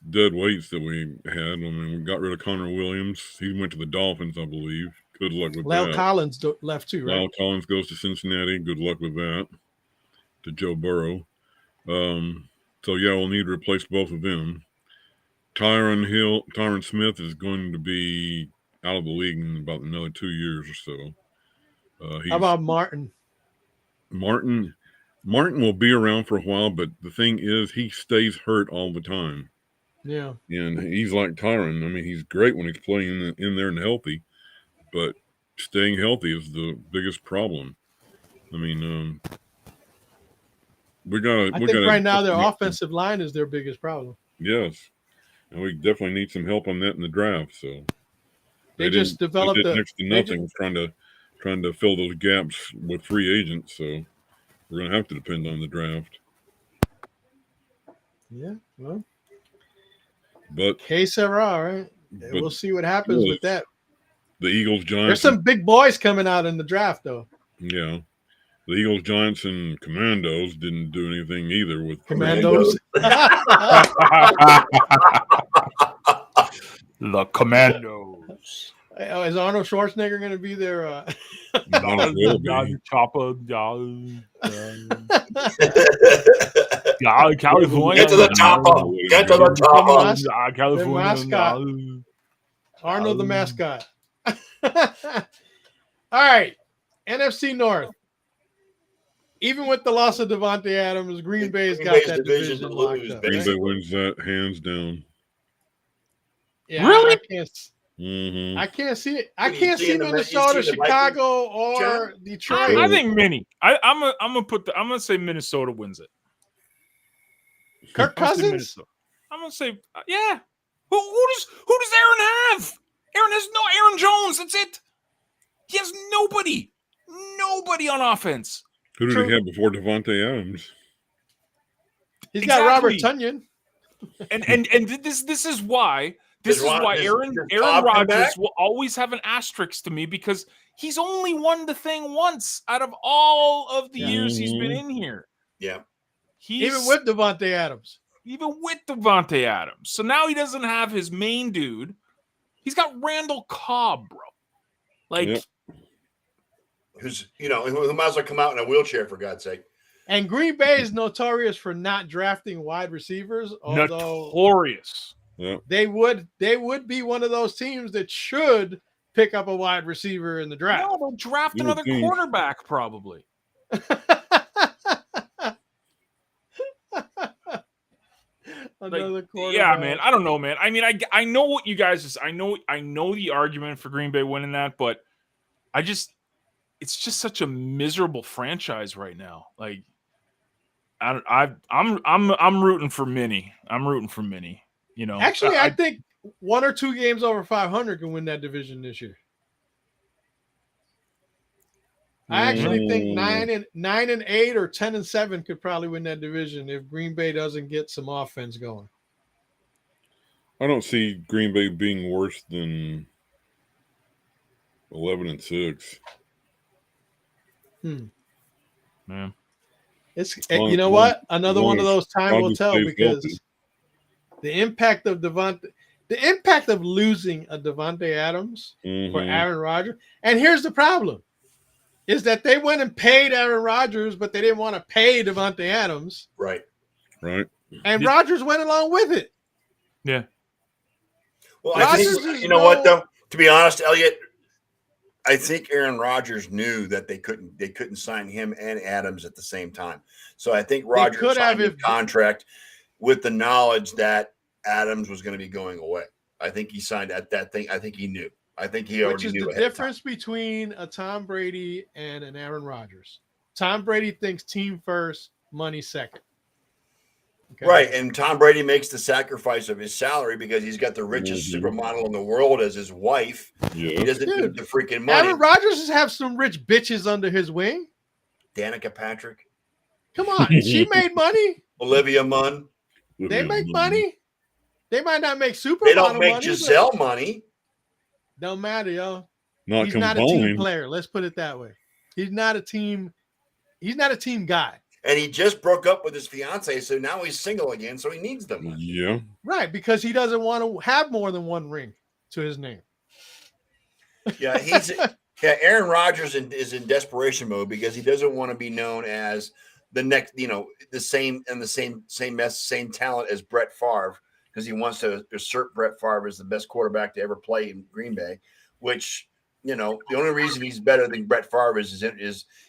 Speaker 1: dead weights that we had. I mean, we got rid of Connor Williams. He went to the Dolphins, I believe. Good luck with that.
Speaker 2: Lyle Collins left too, right?
Speaker 1: Lyle Collins goes to Cincinnati. Good luck with that. To Joe Burrow. So, yeah, we'll need to replace both of them. Tyron Smith is going to be out of the league in about another 2 years or so.
Speaker 2: How about Martin?
Speaker 1: Martin will be around for a while, but the thing is he stays hurt all the time.
Speaker 2: Yeah.
Speaker 1: And he's like Tyron. I mean, he's great when he's playing in there and healthy, but staying healthy is the biggest problem. I mean,
Speaker 2: I think right now their offensive line is their biggest problem.
Speaker 1: Yes, and we definitely need some help on that in the draft. So
Speaker 2: they just developed
Speaker 1: next to nothing trying to fill those gaps with free agents. So we're going to have to depend on the draft.
Speaker 2: Yeah, well,
Speaker 1: but
Speaker 2: que sera, right? We'll see what happens with that.
Speaker 1: The Eagles, Giants.
Speaker 2: There's some big boys coming out in the draft, though.
Speaker 1: Yeah. The Eagles, Giants, and Commandos didn't do anything either with
Speaker 2: Commandos.
Speaker 4: The Commandos.
Speaker 2: Is Arnold Schwarzenegger going to be there?
Speaker 4: Chopper. California.
Speaker 3: Get to the chopper. Get to the chopper.
Speaker 4: California.
Speaker 2: Arnold the mascot. All right. NFC North. Even with the loss of Davante Adams, Green Bay's got that division locked up.
Speaker 1: Green Bay wins that hands down.
Speaker 2: Yeah,
Speaker 4: really?
Speaker 2: I can't see it. I can't see Minnesota, Chicago, or Detroit.
Speaker 4: I think Minnie. I'm gonna say Minnesota wins it.
Speaker 2: Kirk Cousins.
Speaker 4: I'm gonna say yeah. Who does Aaron have? Aaron has no Aaron Jones. That's it. He has nobody on offense.
Speaker 1: Who did he have before Davante Adams?
Speaker 2: He's got Robert Tonyan.
Speaker 4: And this is why Aaron Rodgers will always have an asterisk to me, because he's only won the thing once out of all of the years he's been in here.
Speaker 3: Yeah.
Speaker 2: Even with Davante Adams.
Speaker 4: So now he doesn't have his main dude. He's got Randall Cobb, bro.
Speaker 3: Who might as well come out in a wheelchair, for God's sake.
Speaker 2: And Green Bay is notorious for not drafting wide receivers.
Speaker 4: Notorious.
Speaker 1: Yeah.
Speaker 2: They would be one of those teams that should pick up a wide receiver in the draft.
Speaker 4: No, they'll draft another quarterback probably.
Speaker 2: Another quarterback.
Speaker 4: Yeah, man. I don't know, man. I mean, I know what you guys I know the argument for Green Bay winning that, but it's just such a miserable franchise right now. Like, I'm rooting for Minnie. You know,
Speaker 2: actually, I think 1 or 2 games over 500 can win that division this year. I actually think 9-8 or 10-7 could probably win that division if Green Bay doesn't get some offense going.
Speaker 1: I don't see Green Bay being worse than 11-6.
Speaker 4: Man,
Speaker 2: it's you know what? Another one of those time will tell, because the impact of losing a Davante Adams for Aaron Rodgers. And here's the problem: is that they went and paid Aaron Rodgers, but they didn't want to pay Davante Adams.
Speaker 3: Right.
Speaker 2: And Rodgers went along with it.
Speaker 4: Yeah.
Speaker 3: Well, I think, what though? To be honest, Elliot, I think Aaron Rodgers knew that they couldn't sign him and Adams at the same time. So I think Rodgers signed a contract with the knowledge that Adams was going to be going away. I think he signed that thing. I think he knew. I think he already knew.
Speaker 2: Which is the difference between a Tom Brady and an Aaron Rodgers. Tom Brady thinks team first, money second.
Speaker 3: Okay. Right, and Tom Brady makes the sacrifice of his salary because he's got the richest supermodel in the world as his wife. Yeah. He doesn't need the freaking money.
Speaker 2: Aaron Rodgers has some rich bitches under his wing.
Speaker 3: Danica Patrick.
Speaker 2: Come on, she made money.
Speaker 3: Olivia Munn.
Speaker 2: They make money. They might not make supermodel
Speaker 3: money. They don't make
Speaker 2: money,
Speaker 3: Giselle money.
Speaker 2: Don't matter, yo.
Speaker 1: He's
Speaker 2: not a team player. Let's put it that way. He's not a team guy.
Speaker 3: And he just broke up with his fiance, so now he's single again, so he needs the money.
Speaker 1: Yeah.
Speaker 2: Right, because he doesn't want to have more than one ring to his name.
Speaker 3: Yeah, Aaron Rodgers is in desperation mode because he doesn't want to be known as the next, the same talent as Brett Favre, because he wants to assert Brett Favre as the best quarterback to ever play in Green Bay, which, the only reason he's better than Brett Favre is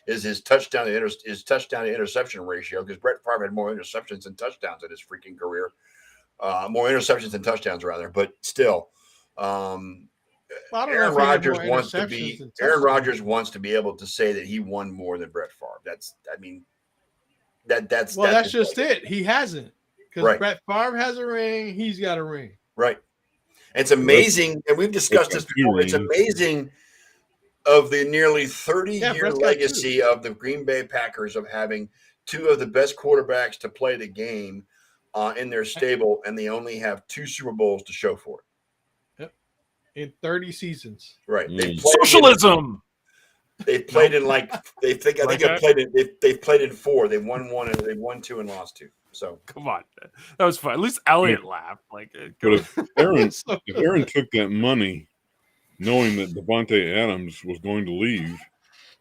Speaker 3: his touchdown to interception ratio, because Brett Favre had more interceptions than touchdowns in his freaking career. more interceptions than touchdowns, rather. But still,
Speaker 2: Well, I don't know
Speaker 3: Aaron
Speaker 2: if he had
Speaker 3: Rodgers
Speaker 2: more
Speaker 3: wants to
Speaker 2: interceptions
Speaker 3: be.
Speaker 2: than
Speaker 3: Aaron
Speaker 2: touchdowns.
Speaker 3: Rodgers wants to be able to say that he won more than Brett Favre. That's
Speaker 2: That's just it. He hasn't, because
Speaker 3: Right.
Speaker 2: Brett Favre has a ring. He's got a ring.
Speaker 3: right. It's amazing, and we've discussed this before. It's amazing of the nearly 30-year
Speaker 2: Brett's got
Speaker 3: legacy of the Green Bay Packers of having two of the best quarterbacks to play the game in their stable, and they only have 2 Super Bowls to show for it.
Speaker 2: In 30 seasons.
Speaker 3: Right.
Speaker 4: Socialism.
Speaker 3: They've played in they've played in 4. They've won 1 and they've won 2 and lost 2. So
Speaker 4: Come on, that was fun. At least Elliot laughed. Like,
Speaker 1: But if Aaron took that money, knowing that Devontae Adams was going to leave,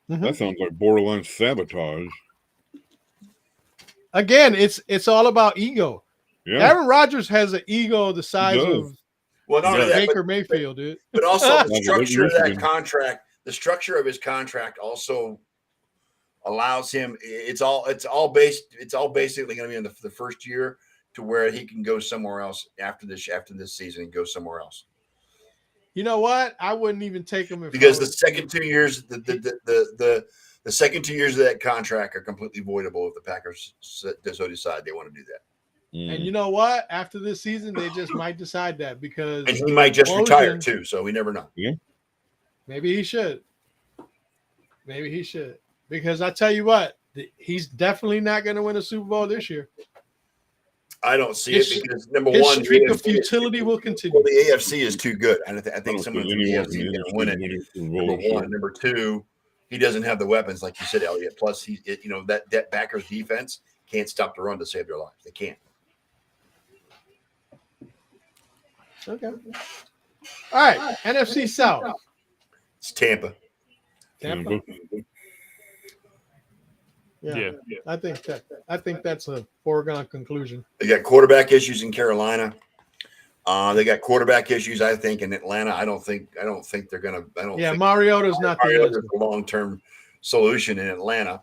Speaker 1: that sounds like borderline sabotage.
Speaker 2: Again, it's all about ego.
Speaker 1: Yeah.
Speaker 2: Aaron Rodgers has an ego the size of
Speaker 3: not only that,
Speaker 2: Baker Mayfield, dude.
Speaker 3: but also the structure of that
Speaker 1: Michigan.
Speaker 3: contract. The structure of his contract also allows him. It's all basically going to be in the first year to where he can go somewhere else after this season and go somewhere else.
Speaker 2: You know what? I wouldn't even take him
Speaker 3: Because the second 2 years, the second 2 years of that contract are completely voidable if the Packers so decide they want to do that.
Speaker 2: And you know what? After this season, they just might decide that, because
Speaker 3: And he might just retire too, so we never know.
Speaker 1: Yeah.
Speaker 2: Maybe he should. Because I tell you what, he's definitely not going to win a Super Bowl this year.
Speaker 3: I don't see it because number
Speaker 2: his
Speaker 3: one,
Speaker 2: streak of futility will continue.
Speaker 3: Well, the AFC is too good. I think someone from the AFC is going to win it. Number one, number two, he doesn't have the weapons like you said, Elliot. Plus, that Packers defense can't stop the run to save their lives. They can't.
Speaker 2: Okay. All right. NFC South.
Speaker 3: It's Tampa.
Speaker 2: Tampa. Yeah. I think that's a foregone conclusion.
Speaker 3: They got quarterback issues in Carolina. They got quarterback issues, I think, in Atlanta. I don't think they're gonna.
Speaker 2: Yeah, Mariota's not
Speaker 3: the long-term solution in Atlanta.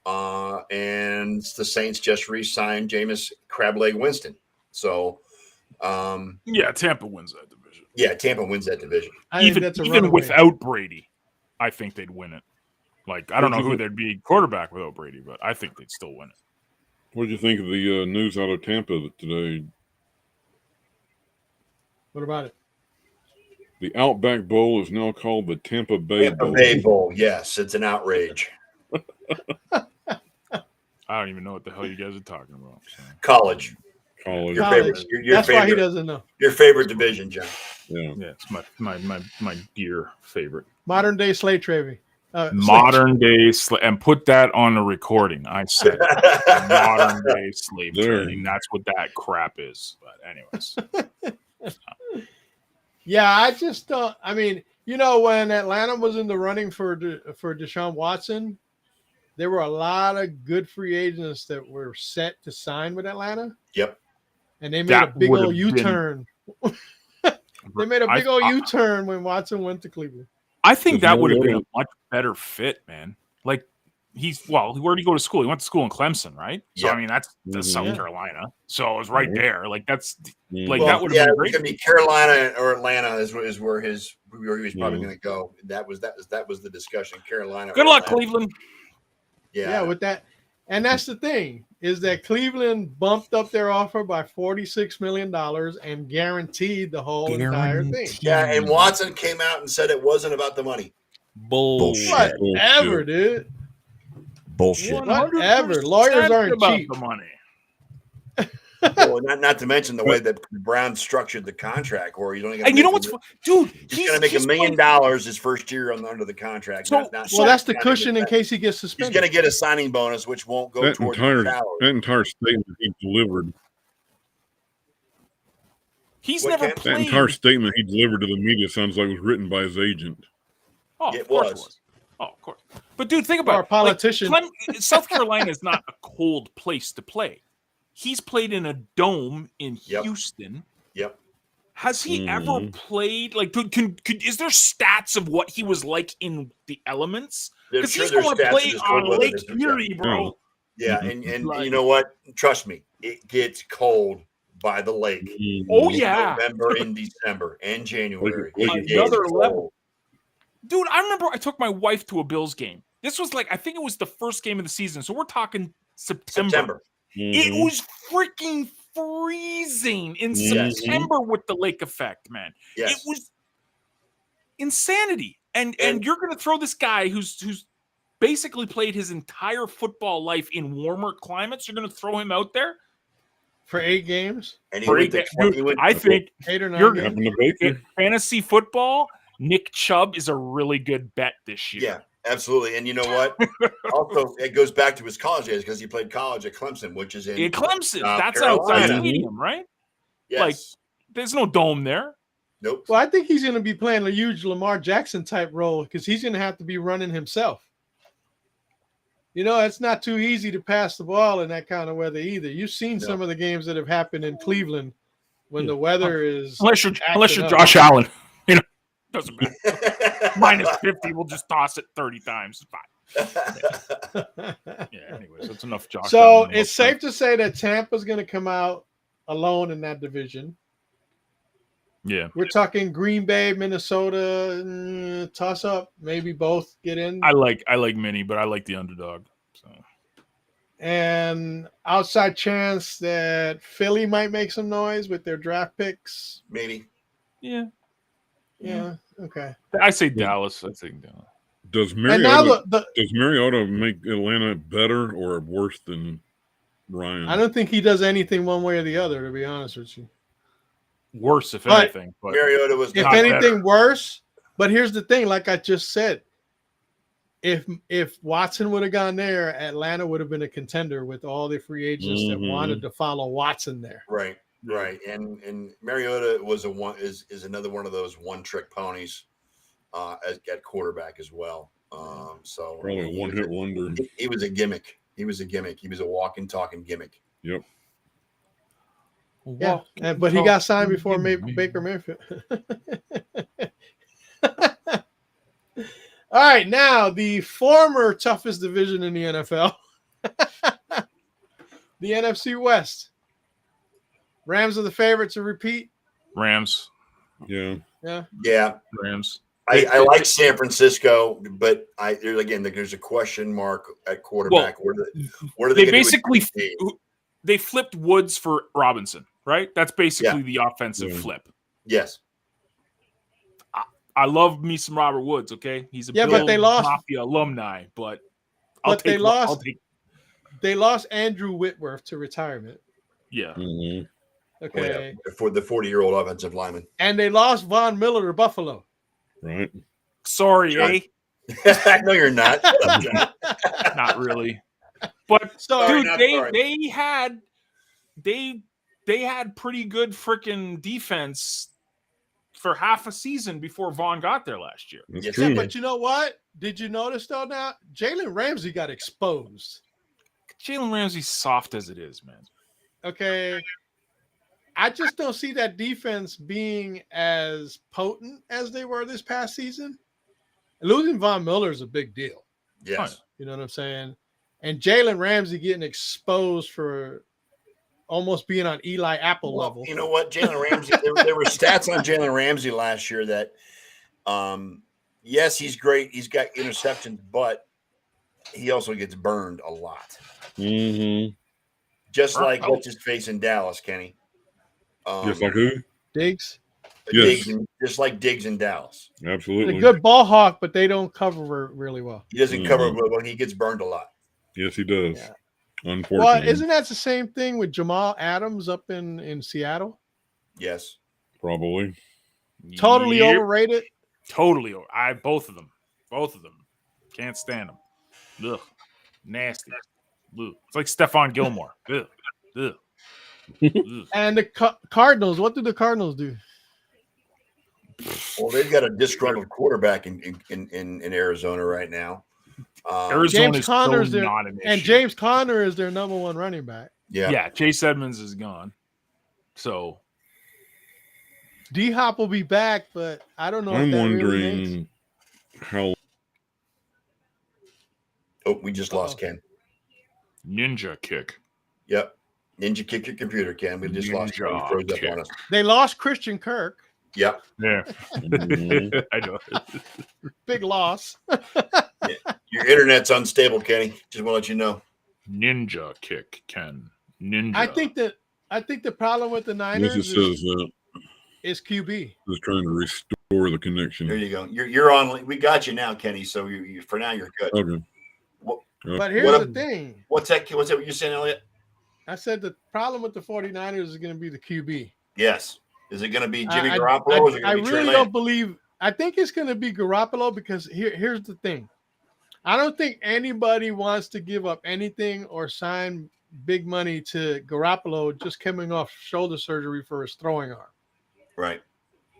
Speaker 3: And the Saints just re-signed Jameis Crableg Winston. So,
Speaker 4: Tampa wins that division.
Speaker 3: Yeah, Tampa wins that division.
Speaker 4: Even without Brady, I think they'd win it. Like, I don't know who they'd be quarterback without Brady, but I think they'd still win it.
Speaker 1: What did you think of the news out of Tampa today?
Speaker 2: What about it?
Speaker 1: The Outback Bowl is now called the Tampa Bay Bowl.
Speaker 3: Bay Bowl, yes, it's an outrage.
Speaker 4: I don't even know what the hell you guys are talking about. So.
Speaker 3: College.
Speaker 1: Your
Speaker 3: favorite.
Speaker 2: That's why he doesn't know.
Speaker 3: Your favorite division, John.
Speaker 1: Yeah,
Speaker 4: it's my dear favorite.
Speaker 2: Modern day slave trading.
Speaker 4: Modern day and put that on the recording. I said modern day slave trading. That's what that crap is. But anyways,
Speaker 2: yeah, I just don't. I mean, when Atlanta was in the running for Deshaun Watson, there were a lot of good free agents that were set to sign with Atlanta.
Speaker 3: Yep.
Speaker 2: And they made a big old U-turn. They made a big old U-turn when Watson went to Cleveland.
Speaker 4: I think that would have been a much better fit, man. Like, where did he go to school? He went to school in Clemson, right? So, I mean, that's South Carolina. So it was right there. Like, that's that would have been great.
Speaker 3: It's going to be Carolina or Atlanta is where he was probably going to go. That was the discussion. Carolina.
Speaker 4: Good luck, Cleveland.
Speaker 2: Yeah, with that. And that's the thing, is that Cleveland bumped up their offer by $46 million and guaranteed the whole entire thing.
Speaker 3: Yeah, and Watson came out and said it wasn't about the money.
Speaker 4: Bullshit.
Speaker 2: Whatever, dude.
Speaker 3: Bullshit.
Speaker 2: Whatever. Lawyers aren't
Speaker 4: about
Speaker 2: cheap.
Speaker 4: The money.
Speaker 3: Well, not to mention the way that Brown structured the contract, where he's only going to.
Speaker 4: And you know what's, dude?
Speaker 3: He's going to make $1 million his first year under the contract.
Speaker 2: So that's the cushion in case he gets suspended.
Speaker 3: He's going to get a signing bonus, which won't go towards his salary.
Speaker 1: That entire statement he delivered.
Speaker 4: He's never played.
Speaker 1: That entire statement he delivered to the media sounds like it was written by his agent.
Speaker 4: Oh,
Speaker 3: it was.
Speaker 4: Oh, of course. But dude, think about it.
Speaker 2: Or a politician.
Speaker 4: South Carolina is not a cold place to play. He's played in a dome in Houston.
Speaker 3: Yep.
Speaker 4: Has he ever played? Like, is there stats of what he was like in the elements? Because he's going to play on Lake Erie, bro.
Speaker 3: Yeah, and you know what? Trust me, it gets cold by the lake.
Speaker 4: Oh
Speaker 3: in
Speaker 4: yeah,
Speaker 3: November and December and January.
Speaker 1: Lake
Speaker 3: He
Speaker 1: is
Speaker 3: is
Speaker 4: another
Speaker 3: cold.
Speaker 4: level. Dude, I remember I took my wife to a Bills game. This was like, I think it was the first game of the season. So we're talking September. It was freaking freezing in September with the lake effect, man.
Speaker 3: Yes.
Speaker 4: It was insanity. And you're going to throw this guy who's basically played his entire football life in warmer climates. You're going to throw him out there
Speaker 2: for 8 games.
Speaker 3: And he
Speaker 4: for
Speaker 3: went
Speaker 4: 8
Speaker 3: to
Speaker 4: games.
Speaker 3: 20,
Speaker 4: Dude, I think
Speaker 2: 8 or 9
Speaker 4: you're
Speaker 2: games.
Speaker 1: Happened to Baker.
Speaker 4: fantasy football. Nick Chubb is a really good bet this year.
Speaker 3: Yeah, absolutely. And you know what? Also, it goes back to his college days because he played college at Clemson, which is in
Speaker 4: Clemson.
Speaker 3: South
Speaker 4: That's
Speaker 3: Carolina.
Speaker 4: outside stadium, right?
Speaker 3: Yes.
Speaker 4: Like, there's no dome there.
Speaker 3: Nope.
Speaker 2: Well, I think he's going to be playing a huge Lamar Jackson type role because he's going to have to be running himself. You know, it's not too easy to pass the ball in that kind of weather either. You've seen some of the games that have happened in Cleveland when the weather is
Speaker 4: Unless you're
Speaker 2: acting up.
Speaker 4: Josh Allen, you know, doesn't matter. Minus 50, we'll just toss it 30 times. It's fine. Yeah. Anyways, that's enough. Josh.
Speaker 2: So
Speaker 4: Allen.
Speaker 2: it's safe to say that Tampa's going to come out alone in that division.
Speaker 4: Yeah.
Speaker 2: We're talking Green Bay, Minnesota, toss up. Maybe both get in.
Speaker 4: I like Minnie, but I like the underdog. So.
Speaker 2: And outside chance that Philly might make some noise with their draft picks.
Speaker 3: Maybe.
Speaker 4: Yeah.
Speaker 2: Yeah. Okay.
Speaker 4: I say Dallas. I think Dallas.
Speaker 1: Does
Speaker 2: And now
Speaker 1: Mariota make Atlanta better or worse than Ryan?
Speaker 2: I don't think he does anything one way or the other, to be honest with you.
Speaker 4: Worse, if
Speaker 2: But-
Speaker 4: anything. But
Speaker 3: Mariota was
Speaker 2: If
Speaker 4: Not
Speaker 2: anything,
Speaker 4: better.
Speaker 2: worse. But here's the thing, like I just said, if Watson would have gone there, Atlanta would have been a contender with all the free agents that wanted to follow Watson there.
Speaker 3: right. And Mariota was is another one of those one-trick ponies at quarterback as well. So
Speaker 1: Probably a one-hit wonder.
Speaker 3: He was a gimmick. He was a walking, talking gimmick.
Speaker 1: Yep.
Speaker 2: Yeah, but he got signed before Baker Mayfield. All right, now the former toughest division in the NFL, the NFC West. Rams are the favorite to repeat.
Speaker 4: Rams.
Speaker 1: Yeah.
Speaker 3: Yeah.
Speaker 4: Rams.
Speaker 3: I like San Francisco, but there's a question mark at quarterback.
Speaker 4: Well,
Speaker 3: what are they
Speaker 4: They
Speaker 3: gonna do
Speaker 4: basically
Speaker 3: with the team?
Speaker 4: they flipped Woods for Robinson, right? That's basically the offensive
Speaker 1: Yeah.
Speaker 4: flip.
Speaker 3: Yes.
Speaker 4: I love me some Robert Woods. Okay, he's a
Speaker 2: Yeah,
Speaker 4: Bill
Speaker 2: but they lost-
Speaker 4: Mafia alumni, but
Speaker 2: They
Speaker 4: I'll take.
Speaker 2: They lost Andrew Whitworth to retirement.
Speaker 4: Yeah,
Speaker 1: Mhm.
Speaker 2: Okay.
Speaker 3: For the 40-year-old offensive lineman.
Speaker 2: And they lost Von Miller to Buffalo.
Speaker 1: Right.
Speaker 4: sorry,
Speaker 3: John.
Speaker 4: eh?
Speaker 3: No, you're not. Shut up, John.
Speaker 4: Not really. But
Speaker 2: Sorry,
Speaker 4: dude, they had pretty good freaking defense for half a season before Vaughn got there last year.
Speaker 1: That's
Speaker 3: Yes,
Speaker 1: true.
Speaker 2: Yeah, but you know what? Did you notice though now? Jalen Ramsey got exposed.
Speaker 4: Jalen Ramsey's soft as it is, man.
Speaker 2: Okay. I just don't see that defense being as potent as they were this past season. Losing Von Miller is a big deal.
Speaker 3: Yes.
Speaker 2: You know what I'm saying? And Jalen Ramsey getting exposed for almost being on Eli Apple
Speaker 3: Well,
Speaker 2: level.
Speaker 3: you know what? Jalen Ramsey, there were stats on Jalen Ramsey last year that, yes, he's great. He's got interceptions, but he also gets burned a lot.
Speaker 1: Mm-hmm.
Speaker 3: Just like what's his face in Dallas, Kenny.
Speaker 1: Just like who?
Speaker 2: Diggs.
Speaker 1: Yes.
Speaker 3: Just like Diggs in Dallas.
Speaker 1: Absolutely.
Speaker 2: A good ball hawk, but they don't cover really well.
Speaker 3: He doesn't cover when he gets burned a lot.
Speaker 1: Yes, he does.
Speaker 2: Yeah.
Speaker 1: Unfortunately.
Speaker 2: Well, isn't that the same thing with Jamal Adams up in Seattle?
Speaker 3: Yes.
Speaker 1: Probably.
Speaker 2: Totally
Speaker 4: Yep.
Speaker 2: overrated.
Speaker 4: Totally. Both of them. Can't stand them. Ugh. Nasty. Ugh. It's like Stephon Gilmore. Ugh. Ugh. Ugh.
Speaker 2: And the Cardinals, what do the Cardinals do?
Speaker 3: Well, they've got a disgruntled quarterback in Arizona right now.
Speaker 4: Arizona
Speaker 2: James
Speaker 4: is
Speaker 2: Conner
Speaker 4: so
Speaker 2: their,
Speaker 4: not an
Speaker 2: and
Speaker 4: issue.
Speaker 2: James Conner is their number one running back.
Speaker 3: Yeah.
Speaker 4: Chase Edmonds is gone. So
Speaker 2: D Hop will be back, but I don't know.
Speaker 1: I'm
Speaker 2: if that
Speaker 1: wondering
Speaker 2: really makes.
Speaker 1: how
Speaker 3: Oh, we just lost Ken.
Speaker 4: ninja kick.
Speaker 3: Yep. Ninja kick your computer, Ken. We just lost Ken. He froze up on us.
Speaker 2: They lost Christian Kirk.
Speaker 3: Yep.
Speaker 4: Yeah.
Speaker 1: Mhm.
Speaker 4: I know.
Speaker 2: Big loss.
Speaker 3: Yeah. Your internet's unstable, Kenny. Just want to let you know.
Speaker 4: Ninja kick, Ken. Ninja.
Speaker 2: I think the problem with the
Speaker 1: Yes,
Speaker 2: Niners
Speaker 1: it says that.
Speaker 2: is QB.
Speaker 1: Just trying to restore the
Speaker 3: There
Speaker 1: connection.
Speaker 3: you go. You're on. We got you now, Kenny. So you for now you're good.
Speaker 1: Okay.
Speaker 2: But here's
Speaker 3: What
Speaker 2: the
Speaker 3: a-
Speaker 2: thing.
Speaker 3: What's that? What's that? What you're saying, Elliot?
Speaker 2: I said the problem with the 49ers is going to be the QB.
Speaker 3: Yes. Is it going to be Jimmy
Speaker 2: I
Speaker 3: Garoppolo? Or is it
Speaker 2: I
Speaker 3: going to be Trey
Speaker 2: really
Speaker 3: Lance?
Speaker 2: don't believe. I think it's going to be Garoppolo because here's the thing. I don't think anybody wants to give up anything or sign big money to Garoppolo just coming off shoulder surgery for his throwing arm.
Speaker 3: Right.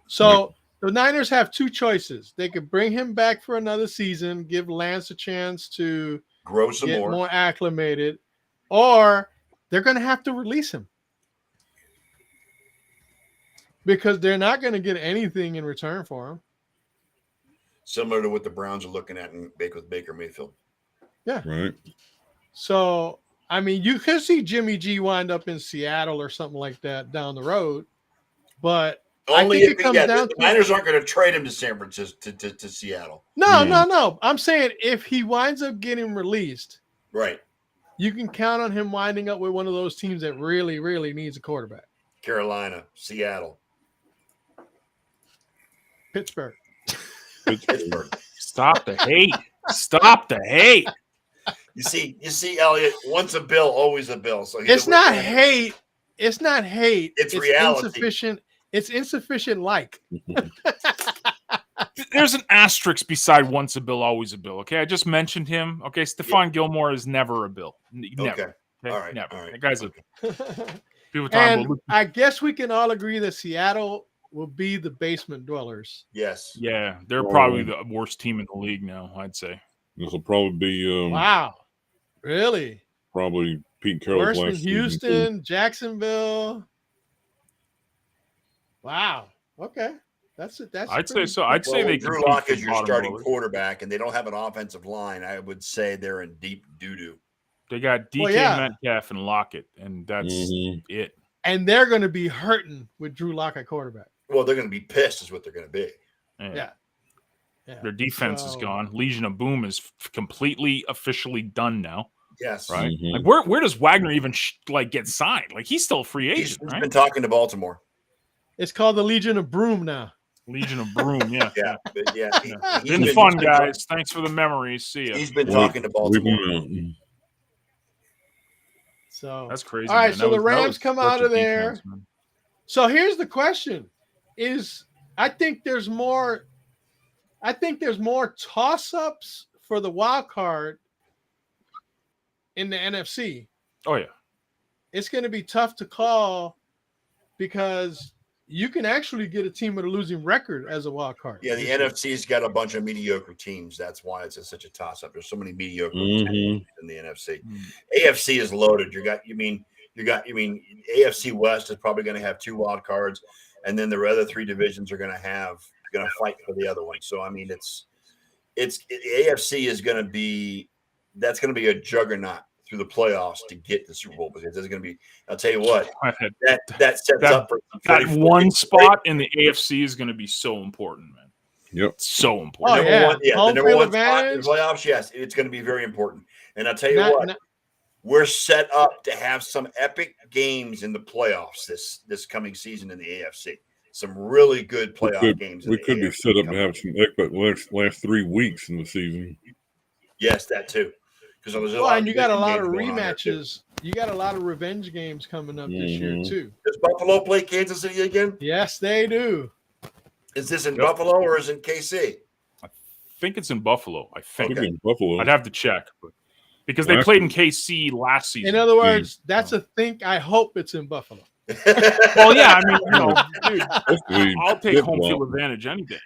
Speaker 2: So the Niners have two choices. They could bring him back for another season, give Lance a chance to
Speaker 3: Grow some
Speaker 2: get
Speaker 3: more.
Speaker 2: more acclimated, or they're going to have to release him because they're not going to get anything in return for him.
Speaker 3: Similar to what the Browns are looking at in Baker Mayfield.
Speaker 1: Right.
Speaker 2: So, I mean, you could see Jimmy G wind up in Seattle or something like that down the road, but
Speaker 3: Only
Speaker 2: think
Speaker 3: if
Speaker 2: it comes down
Speaker 3: the
Speaker 2: to-
Speaker 3: Niners aren't going to trade him to San Francisco to Seattle.
Speaker 2: no. I'm saying if he winds up getting released,
Speaker 3: Right.
Speaker 2: you can count on him winding up with one of those teams that really, really needs a quarterback.
Speaker 3: Carolina, Seattle,
Speaker 2: Pittsburgh.
Speaker 3: Pittsburgh.
Speaker 4: Stop the hate. Stop the hate.
Speaker 3: You see, Elliot. Once a Bill, always a Bill. So
Speaker 2: It's not hate. It's not hate.
Speaker 3: It's reality.
Speaker 2: Insufficient. It's insufficient. Like
Speaker 4: There's an asterisk beside once a Bill, always a Bill. Okay, I just mentioned him. Okay, Stephon Gilmore is never a Bill. Never.
Speaker 3: Okay.
Speaker 4: Okay?
Speaker 3: All right.
Speaker 4: Never.
Speaker 3: All right.
Speaker 4: That guy's a
Speaker 2: and
Speaker 4: people talking about.
Speaker 2: I guess we can all agree that Seattle will be the basement dwellers.
Speaker 3: Yes.
Speaker 4: Yeah, they're probably the worst team in the league now. I'd say.
Speaker 1: This will probably be
Speaker 2: Wow. Really?
Speaker 1: probably Pete Carroll's
Speaker 2: Worse than
Speaker 1: last season, too.
Speaker 2: Houston, Jacksonville. Wow. Okay. That's it. That's
Speaker 4: I'd say
Speaker 2: pretty-
Speaker 4: so. I'd say
Speaker 3: Well,
Speaker 4: they
Speaker 3: Drew
Speaker 4: compete
Speaker 3: Lock
Speaker 4: for
Speaker 3: is your
Speaker 4: bottom
Speaker 3: starting
Speaker 4: dwellers.
Speaker 3: quarterback, and they don't have an offensive line. I would say they're in deep doo-doo.
Speaker 4: They got DK
Speaker 2: Well, yeah.
Speaker 4: Metcalf and Lockett, and that's
Speaker 1: Mhm.
Speaker 4: it.
Speaker 2: And they're going to be hurting with Drew Lock at quarterback.
Speaker 3: Well, they're going to be pissed, is what they're going to be.
Speaker 2: Yeah.
Speaker 4: Their defense is
Speaker 2: So-
Speaker 4: gone. Legion of Boom is completely officially done now,
Speaker 3: Yes.
Speaker 4: right?
Speaker 1: Mhm.
Speaker 4: Like where does Wagner even get signed? Like he's still a free
Speaker 3: He's
Speaker 4: agent, right?
Speaker 3: been talking to Baltimore.
Speaker 2: It's called the Legion of Broom now.
Speaker 4: Legion of Broom, yeah.
Speaker 3: Yeah. But yeah. he's
Speaker 4: Been fun, guys. Thanks for the memories. See ya.
Speaker 3: He's been
Speaker 1: Well,
Speaker 3: talking to
Speaker 1: Leave
Speaker 3: Baltimore.
Speaker 1: him out.
Speaker 2: So
Speaker 4: That's crazy.
Speaker 2: All right,
Speaker 4: man.
Speaker 2: so the
Speaker 4: that
Speaker 2: Rams
Speaker 4: was
Speaker 2: come
Speaker 4: such
Speaker 2: out
Speaker 4: a
Speaker 2: of there.
Speaker 4: defense, man.
Speaker 2: So here's the question: I think there's more toss-ups for the wild card in the NFC.
Speaker 4: Oh yeah.
Speaker 2: It's going to be tough to call because you can actually get a team with a losing record as a wild card.
Speaker 3: Yeah, the NFC's got a bunch of mediocre teams. That's why it's such a toss-up. There's so many mediocre
Speaker 1: Mhm.
Speaker 3: teams in the NFC.
Speaker 4: Mm.
Speaker 3: AFC is loaded. You mean AFC West is probably going to have 2 wild cards, and then the other 3 divisions are going to fight for the other one. So I mean, AFC is going to be a juggernaut through the playoffs to get the Super Bowl, because there's going to be. I'll tell you what, that sets up for
Speaker 4: That one spot in the AFC is going to be so important, man.
Speaker 1: Yep.
Speaker 4: So
Speaker 2: Oh,
Speaker 4: important.
Speaker 2: yeah.
Speaker 3: The
Speaker 2: Home
Speaker 3: number
Speaker 2: field
Speaker 3: 1 spot in
Speaker 2: advantage.
Speaker 3: the playoffs. Yes, it's going to be very important. And I'll tell you
Speaker 2: Not-
Speaker 3: what,
Speaker 2: not-
Speaker 3: we're set up to have some epic games in the playoffs this coming season in the AFC. Some really good playoff games.
Speaker 1: We could be set up to have some epic last 3 weeks in the season.
Speaker 3: Yes, that too. Because there's
Speaker 2: Well, and you got a lot of
Speaker 3: games going on there, too.
Speaker 2: rematches. You got a lot of revenge games coming up this year
Speaker 1: Mhm.
Speaker 2: too.
Speaker 3: Does Buffalo play Kansas City again?
Speaker 2: Yes, they do.
Speaker 3: Is this in
Speaker 4: Yep.
Speaker 3: Buffalo or is it in KC?
Speaker 4: I think it's in Buffalo. I think.
Speaker 1: Could be in Buffalo.
Speaker 4: I'd have to check, but because they
Speaker 1: Last
Speaker 4: played in
Speaker 1: year.
Speaker 4: KC last season.
Speaker 2: In other words, that's a think. I hope it's in Buffalo.
Speaker 4: Well, yeah, I mean, dude,
Speaker 1: Hopefully,
Speaker 4: I'll take home
Speaker 1: flip-flop.
Speaker 4: field advantage any day.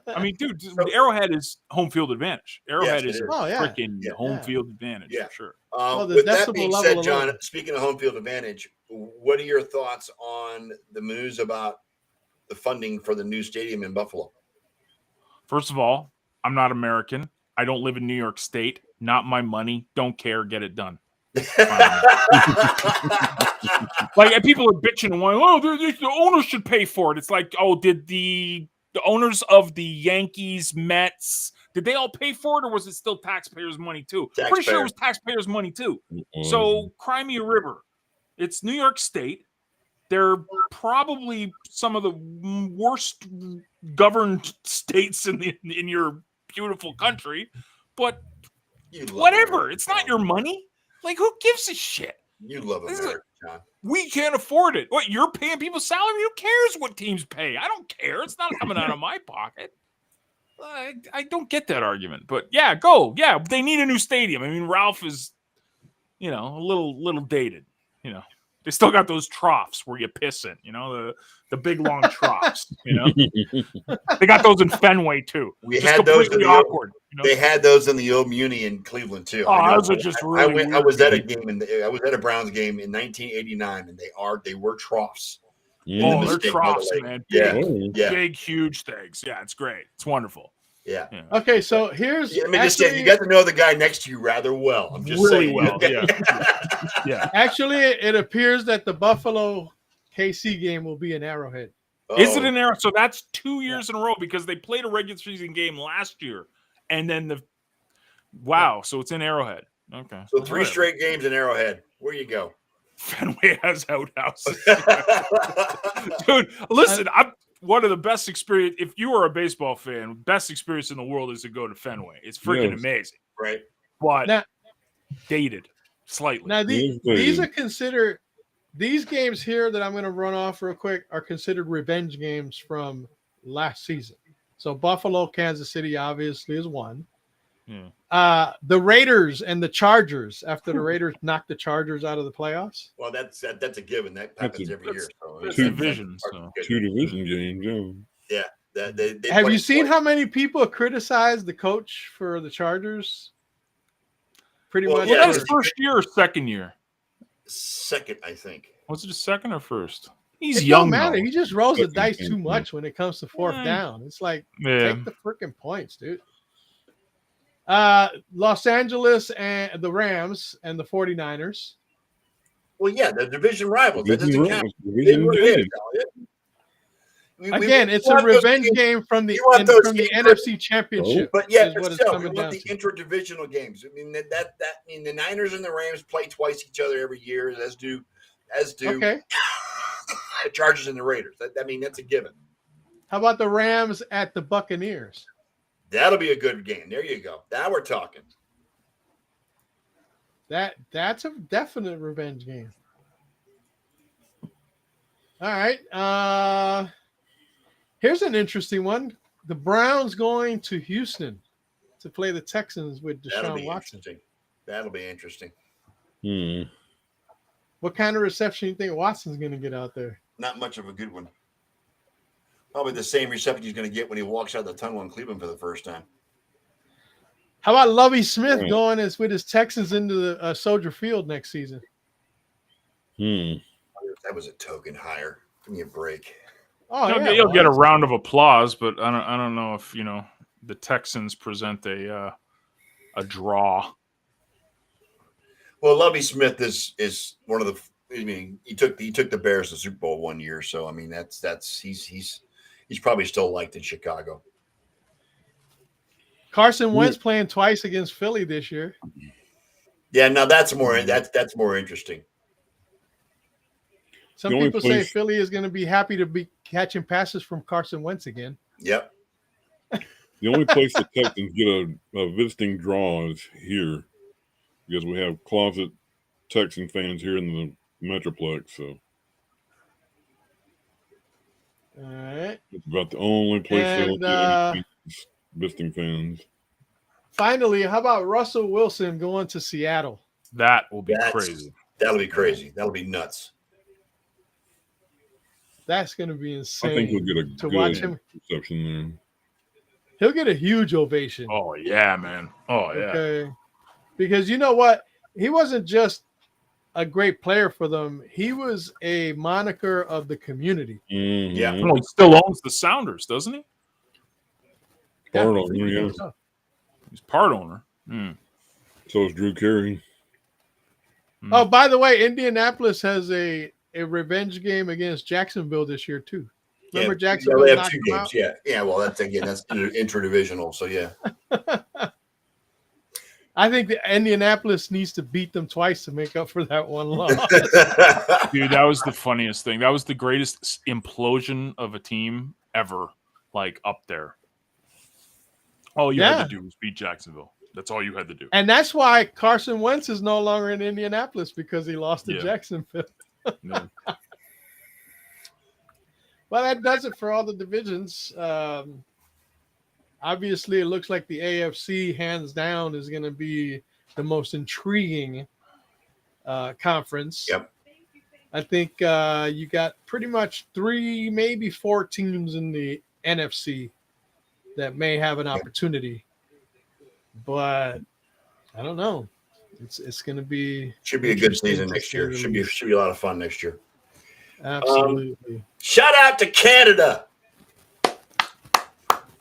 Speaker 4: I mean, dude, Arrowhead is home field advantage. Arrowhead
Speaker 3: Yes,
Speaker 4: is
Speaker 3: it
Speaker 4: a
Speaker 2: is. Oh, yeah.
Speaker 4: freaking
Speaker 3: Yeah.
Speaker 4: home
Speaker 2: Yeah.
Speaker 4: field advantage
Speaker 3: Yeah.
Speaker 4: for sure.
Speaker 2: Well, the
Speaker 3: With that
Speaker 2: decibel
Speaker 3: being
Speaker 2: level
Speaker 3: said, John,
Speaker 2: alone.
Speaker 3: speaking of home field advantage, what are your thoughts on the news about the funding for the new stadium in Buffalo?
Speaker 4: First of all, I'm not American. I don't live in New York State. Not my money. Don't care. Get it done. Like, and people are bitching and whining, oh, the owners should pay for it. It's like, oh, did the owners of the Yankees, Mets, did they all pay for it, or was it still taxpayers' money too? Pretty sure it was taxpayers' money too. So, cry me a river. It's New York State. They're probably some of the worst governed states in your beautiful country, but whatever. It's not your money. Like, who gives a shit?
Speaker 3: You love America, John.
Speaker 4: We can't afford it. What, you're paying people's salary? Who cares what teams pay? I don't care. It's not coming out of my pocket. I don't get that argument. But yeah, go. Yeah, they need a new stadium. I mean, Ralph is, a little dated. They still got those troughs where you piss in. The big long troughs. They got those in Fenway too.
Speaker 3: We had those in the
Speaker 4: awkward.
Speaker 3: They had those in the old Muni in Cleveland too.
Speaker 4: Oh, those are just really.
Speaker 3: I was at a game I was at a Browns game in 1989, and they were troughs.
Speaker 4: Oh, they're troughs, man.
Speaker 3: Big,
Speaker 4: huge things. Yeah, it's great. It's wonderful.
Speaker 3: Yeah.
Speaker 2: Okay, so here's.
Speaker 3: Let me just say, you got to know the guy next to you rather well. I'm just
Speaker 4: really
Speaker 3: saying.
Speaker 4: Well. Yeah.
Speaker 2: Actually, it appears that the Buffalo KC game will be in Arrowhead.
Speaker 4: Is it in Arrowhead? So that's 2 years in a row because they played a regular season game last year, and then so it's in Arrowhead. Okay.
Speaker 3: So 3 straight games in Arrowhead. Where you go?
Speaker 4: Fenway has outhouses. Dude, listen, I'm one of the best experience. If you are a baseball fan, best experience in the world is to go to Fenway. It's freaking amazing.
Speaker 3: Right.
Speaker 4: But dated slightly.
Speaker 2: Now, these are considered, these games here that I'm going to run off real quick are considered revenge games from last season. So Buffalo, Kansas City obviously is one. The Raiders and the Chargers, after the Raiders knocked the Chargers out of the playoffs.
Speaker 3: Well, that's a given. That happens every year. So
Speaker 1: two
Speaker 4: divisions.
Speaker 1: Two division games,
Speaker 3: yeah. They
Speaker 2: have you seen how many people criticize the coach for the Chargers? Pretty much.
Speaker 4: Well, that was first year or second year?
Speaker 3: Second, I think.
Speaker 4: Was it a second or first?
Speaker 2: He's young. Don't matter. He just rolls the dice too much when it comes to fourth down. It's like, take the freaking points, dude. Los Angeles and the Rams and the 49ers.
Speaker 3: Well, yeah, the division rivals. That doesn't count.
Speaker 2: Again, it's a revenge game from the NFC Championship.
Speaker 3: But yeah, we want the interdivisional games. I mean that the Niners and the Rams play twice each other every year, as do the Chargers and the Raiders. That's a given.
Speaker 2: How about the Rams at the Buccaneers?
Speaker 3: That'll be a good game. There you go. Now we're talking.
Speaker 2: That's a definite revenge game. All right. Here's an interesting one. The Browns going to Houston to play the Texans with Deshaun Watson.
Speaker 3: That'll be interesting.
Speaker 2: What kind of reception do you think Watson's going to get out there?
Speaker 3: Not much of a good one. Probably the same reception he's going to get when he walks out the tunnel in Cleveland for the first time.
Speaker 2: How about Lovie Smith going with his Texans into the Soldier Field next season?
Speaker 3: That was a token hire. Give me a break.
Speaker 4: Oh, he'll get a round of applause, but I don't know if the Texans present a draw.
Speaker 3: Well, Lovie Smith is one of the. I mean, he took the Bears to the Super Bowl 1 year, so I mean he's probably still liked in Chicago.
Speaker 2: Carson Wentz playing twice against Philly this year.
Speaker 3: Yeah, now that's more interesting.
Speaker 2: Some people say Philly is going to be happy to be catching passes from Carson Wentz again.
Speaker 3: Yep.
Speaker 1: The only place the Texans get a visiting draw is here, because we have closet Texan fans here in the Metroplex. So,
Speaker 2: all right,
Speaker 1: it's about the only place they'll get visiting fans.
Speaker 2: Finally, how about Russell Wilson going to Seattle?
Speaker 4: That will be crazy.
Speaker 3: That'll be crazy. That'll be nuts.
Speaker 2: That's going to be insane.
Speaker 1: I think he'll get a good
Speaker 2: watch him
Speaker 1: reception there.
Speaker 2: He'll get a huge ovation.
Speaker 4: Oh yeah, man. Oh yeah.
Speaker 2: Okay. Because you know what? He wasn't just a great player for them. He was a moniker of the community.
Speaker 1: Mm-hmm.
Speaker 3: Yeah.
Speaker 4: Well, he still owns the Sounders, doesn't he?
Speaker 1: Part owner, yeah.
Speaker 4: He's part owner.
Speaker 1: So is Drew Carey.
Speaker 2: Oh, by the way, Indianapolis has a revenge game against Jacksonville this year too. Remember Jacksonville?
Speaker 3: They have
Speaker 2: knocked
Speaker 3: 2
Speaker 2: them
Speaker 3: games.
Speaker 2: out?
Speaker 3: Yeah. Well, that's interdivisional. So yeah.
Speaker 2: I think the Indianapolis needs to beat them twice to make up for that one loss.
Speaker 4: Dude, that was the funniest thing. That was the greatest implosion of a team ever, like up there. All you had to do was beat Jacksonville. That's all you had to do.
Speaker 2: And that's why Carson Wentz is no longer in Indianapolis, because he lost to Jacksonville.
Speaker 4: No.
Speaker 2: Well, that does it for all the divisions. Obviously, it looks like the AFC, hands down, is going to be the most intriguing conference.
Speaker 3: Yep.
Speaker 2: I think you got pretty much 3, maybe 4 teams in the NFC that may have an opportunity. But I don't know. It's going to be
Speaker 3: should be a good season next year. Should be a lot of fun next year.
Speaker 2: Absolutely.
Speaker 3: Shout out to Canada.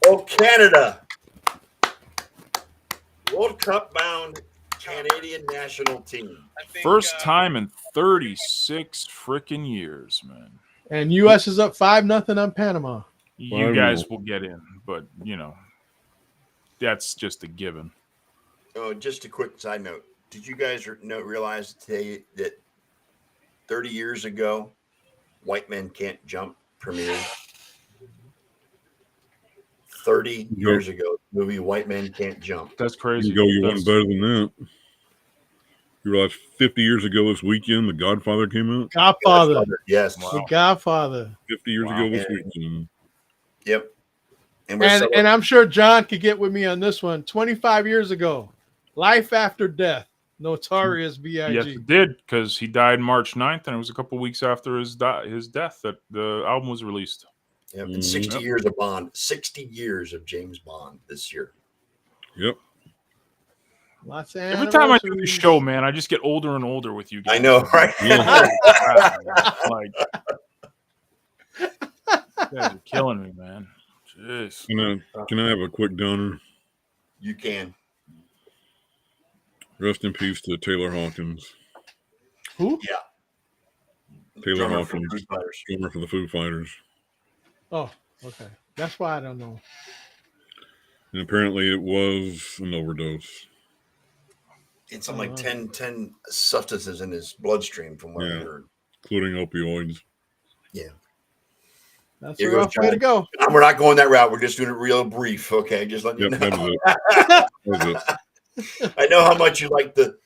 Speaker 3: Oh, Canada. World Cup bound Canadian national team.
Speaker 4: First time in 36 freaking years, man.
Speaker 2: And U.S. is up 5-0 on Panama.
Speaker 4: You guys will get in, but, that's just a given.
Speaker 3: Oh, just a quick side note. Did you guys realize today that 30 years ago, White Men Can't Jump premiered? 30 years ago, the movie White Men Can't Jump.
Speaker 4: That's crazy.
Speaker 1: You want better than that. You realize 50 years ago this weekend, The Godfather came out?
Speaker 2: Godfather.
Speaker 3: Yes.
Speaker 2: Wow. The Godfather.
Speaker 1: 50 years ago this weekend.
Speaker 3: Yep.
Speaker 2: And I'm sure John could get with me on this one. 25 years ago, Life After Death, Notorious B.I.G.
Speaker 4: Yes, it did, because he died March 9th, and it was a couple weeks after his death that the album was released.
Speaker 3: Yep. And 60 years of Bond. 60 years of James Bond this year.
Speaker 1: Yep.
Speaker 2: Lots of
Speaker 4: Every time I do this show, man, I just get older and older with you guys.
Speaker 3: I know, right?
Speaker 4: Like, you guys are killing me, man. Jeez.
Speaker 1: Can I have a quick downer?
Speaker 3: You can.
Speaker 1: Rest in peace to Taylor Hawkins.
Speaker 2: Who?
Speaker 3: Yeah.
Speaker 1: Taylor
Speaker 3: Drummer
Speaker 1: Hawkins, drummer for the Foo Fighters.
Speaker 2: Oh, okay. That's why I don't know.
Speaker 1: And apparently it was an overdose.
Speaker 3: It's something like 10 substances in his bloodstream, from what I heard.
Speaker 1: Including opioids.
Speaker 3: Yeah.
Speaker 2: That's a rough way to go.
Speaker 3: We're not going that route. We're just doing it real brief. Okay. Just letting you know.
Speaker 1: That was it.
Speaker 3: I know how much you like the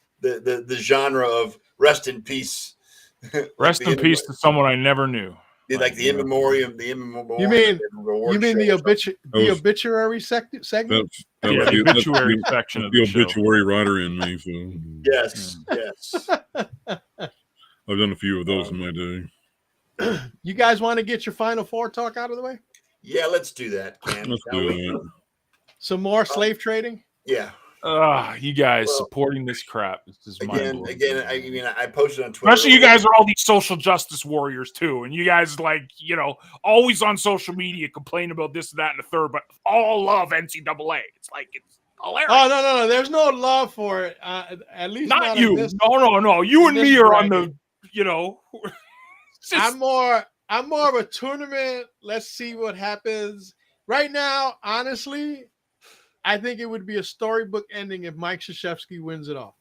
Speaker 3: genre of rest in peace.
Speaker 4: Rest in peace to someone I never knew.
Speaker 3: Like the in memoriam.
Speaker 2: You mean the obituary segment?
Speaker 4: The obituary section of the show.
Speaker 1: Obituary writer in me. So.
Speaker 3: Yes.
Speaker 1: I've done a few of those in my day.
Speaker 2: You guys want to get your Final Four talk out of the way?
Speaker 3: Yeah, let's do that, Ken.
Speaker 1: Let's do that.
Speaker 2: Some more slave trading?
Speaker 3: Yeah.
Speaker 4: You guys supporting this crap. This is
Speaker 3: again. I posted on Twitter.
Speaker 4: Especially you guys are all these social justice warriors too, and you guys always on social media complain about this, that, and the third, but all love NCAA. It's like it's hilarious.
Speaker 2: Oh no! There's no love for it. At least
Speaker 4: not you. No. You and me are on the.
Speaker 2: I'm more of a tournament. Let's see what happens. Right now, honestly, I think it would be a storybook ending if Mike Krzyzewski wins it all.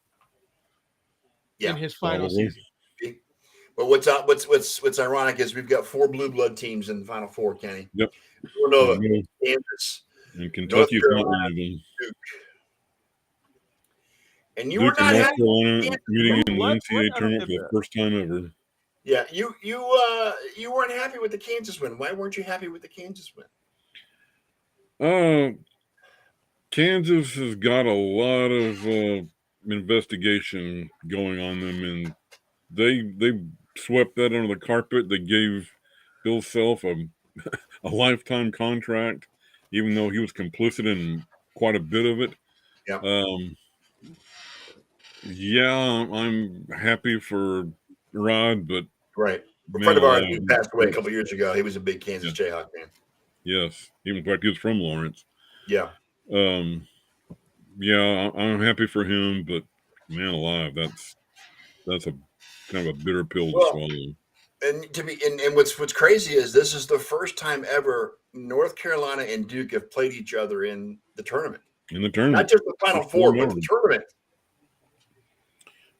Speaker 2: In his final season.
Speaker 3: But what's ironic is we've got 4 blue blood teams in the Final Four, Kenny.
Speaker 1: Yep.
Speaker 3: Villanova, Kansas,
Speaker 1: and Kentucky is not one of them.
Speaker 3: Duke. And you were not happy
Speaker 1: meeting in the NCAA tournament for the first time ever.
Speaker 3: Yeah, you weren't happy with the Kansas win. Why weren't you happy with the Kansas win?
Speaker 1: Kansas has got a lot of investigation going on them, and they swept that under the carpet. They gave Bill Self a lifetime contract, even though he was complicit in quite a bit of it.
Speaker 3: Yeah.
Speaker 1: I'm happy for Rod, but
Speaker 3: right. A friend of ours who passed away a couple years ago. He was a big Kansas Jayhawk fan.
Speaker 1: Yes, in fact, he was from Lawrence.
Speaker 3: Yeah.
Speaker 1: I'm happy for him, but man alive, that's a kind of a bitter pill to
Speaker 3: Well,
Speaker 1: swallow.
Speaker 3: And what's crazy is this is the first time ever North Carolina and Duke have played each other in the tournament.
Speaker 1: In the tournament,
Speaker 3: Not just the Final Four, but the tournament.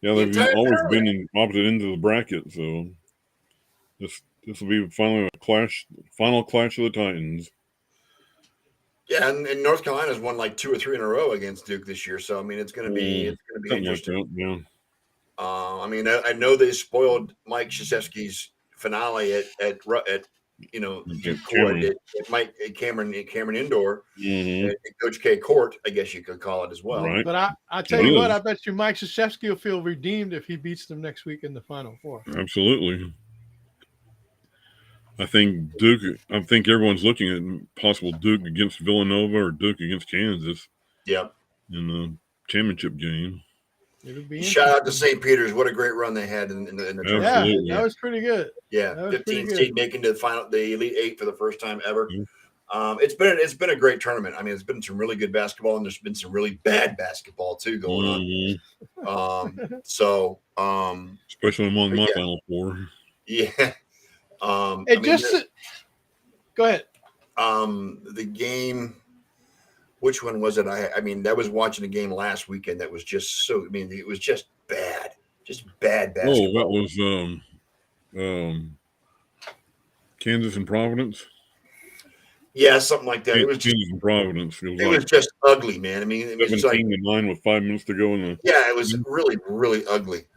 Speaker 1: Yeah, they've always been in opposite ends of the bracket, so this will be finally final clash of the Titans.
Speaker 3: Yeah, and North Carolina's won like 2 or 3 in a row against Duke this year, so I mean it's going to be interesting.
Speaker 1: Like that, yeah.
Speaker 3: I mean, I know they spoiled Mike Krzyzewski's finale at Duke Court at Cameron Indoor, at Coach K Court, I guess you could call it as well.
Speaker 1: Right.
Speaker 2: But I tell you what, I bet you Mike Krzyzewski will feel redeemed if he beats them next week in the Final Four.
Speaker 1: Absolutely. I think everyone's looking at possible Duke against Villanova or Duke against Kansas.
Speaker 3: Yep.
Speaker 1: In the championship game.
Speaker 3: Shout out to St. Peter's. What a great run they had in the
Speaker 2: tournament. Yeah, that was pretty good.
Speaker 3: Yeah, 15 seed making to the Elite Eight for the first time ever. It's been a great tournament. I mean, it's been some really good basketball, and there's been some really bad basketball too going on.
Speaker 1: Especially among my Final Four.
Speaker 3: Yeah.
Speaker 2: Go ahead.
Speaker 3: The game. Which one was it? I mean, that was watching a game last weekend that was just so. I mean, it was just bad, basketball.
Speaker 1: Oh, that was Kansas and Providence.
Speaker 3: Yeah, something like that. It was
Speaker 1: Kansas and Providence.
Speaker 3: It was just ugly, man. I mean, it was
Speaker 1: 17-9 with 5 minutes to go in the.
Speaker 3: Yeah, it was really, really ugly.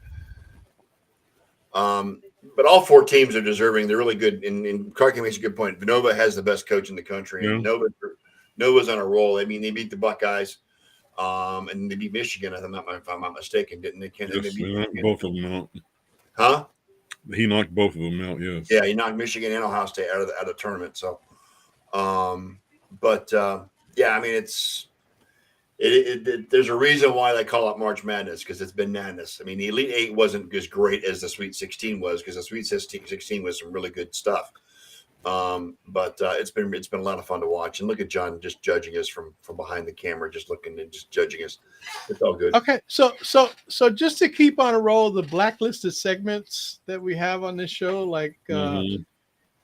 Speaker 3: But all 4 teams are deserving. They're really good. And Clark makes a good point. Nova has the best coach in the country. And Nova's on a roll. I mean, they beat the Buckeyes, and they beat Michigan. If I'm not mistaken, didn't they?
Speaker 1: They knocked both of them out.
Speaker 3: Huh?
Speaker 1: He knocked both of them out. Yes.
Speaker 3: Yeah, he knocked Michigan and Ohio State out of the tournament. So, yeah, I mean, there's a reason why they call it March Madness, because it's bananas. I mean, the Elite Eight wasn't as great as the Sweet 16 was, because the Sweet 16 was some really good stuff. But it's been a lot of fun to watch, and look at John just judging us from behind the camera, just looking and just judging us. It's all good.
Speaker 2: Okay, so just to keep on a roll, the blacklisted segments that we have on this show, like NBA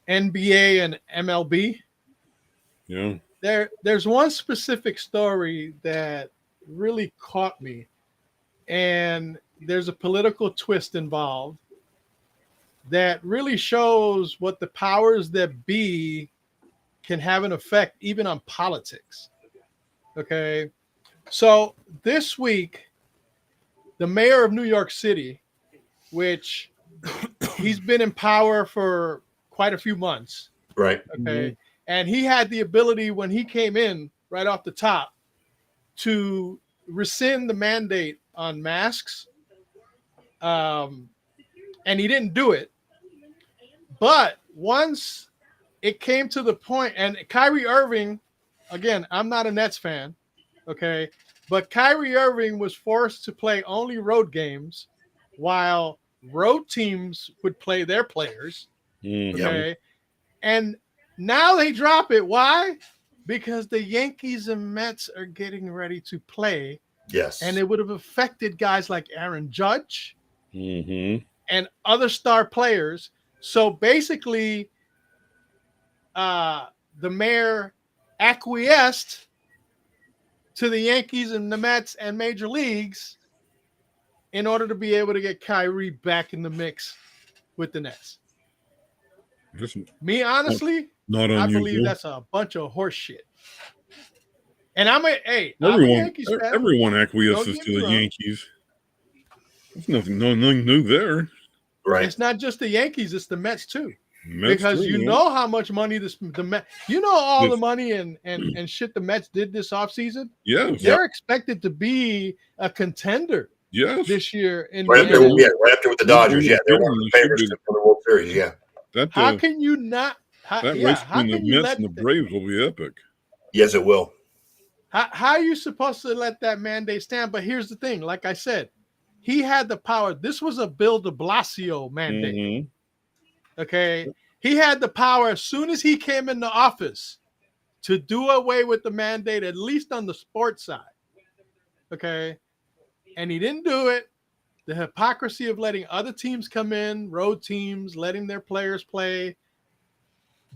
Speaker 2: and MLB.
Speaker 1: Yeah.
Speaker 2: There's one specific story that really caught me, and there's a political twist involved that really shows what the powers that be can have an effect even on politics. Okay. So this week, the mayor of New York City, which he's been in power for quite a few months.
Speaker 3: Right.
Speaker 2: Okay. And he had the ability when he came in right off the top to rescind the mandate on masks. And he didn't do it. But once it came to the point, and Kyrie Irving, again, I'm not a Nets fan, okay, but Kyrie Irving was forced to play only road games while road teams would play their players, okay, and now they drop it. Why? Because the Yankees and Mets are getting ready to play.
Speaker 3: Yes,
Speaker 2: and it would have affected guys like Aaron Judge and other star players. So basically, the mayor acquiesced to the Yankees and the Mets and major leagues in order to be able to get Kyrie back in the mix with the Nets. Me, honestly, I believe that's a bunch of horse shit. And I'm a Yankees fan.
Speaker 1: Everyone acquiesces to the Yankees. There's nothing new there.
Speaker 3: Right.
Speaker 2: It's not just the Yankees, it's the Mets too. Because you know how much money the Mets, all the money and shit the Mets did this offseason.
Speaker 1: Yes.
Speaker 2: They're expected to be a contender this year.
Speaker 3: Right after with the Dodgers. Yeah, they're one of the favorites for the World Series. Yeah.
Speaker 2: How can you not?
Speaker 1: That race between the Mets and the Braves will be epic.
Speaker 3: Yes, it will.
Speaker 2: How are you supposed to let that mandate stand? But here's the thing, like I said, he had the power. This was a Bill de Blasio mandate. Okay. He had the power as soon as he came into office to do away with the mandate, at least on the sports side. Okay. And he didn't do it. the hypocrisy of letting other teams come in, road teams, letting their players play,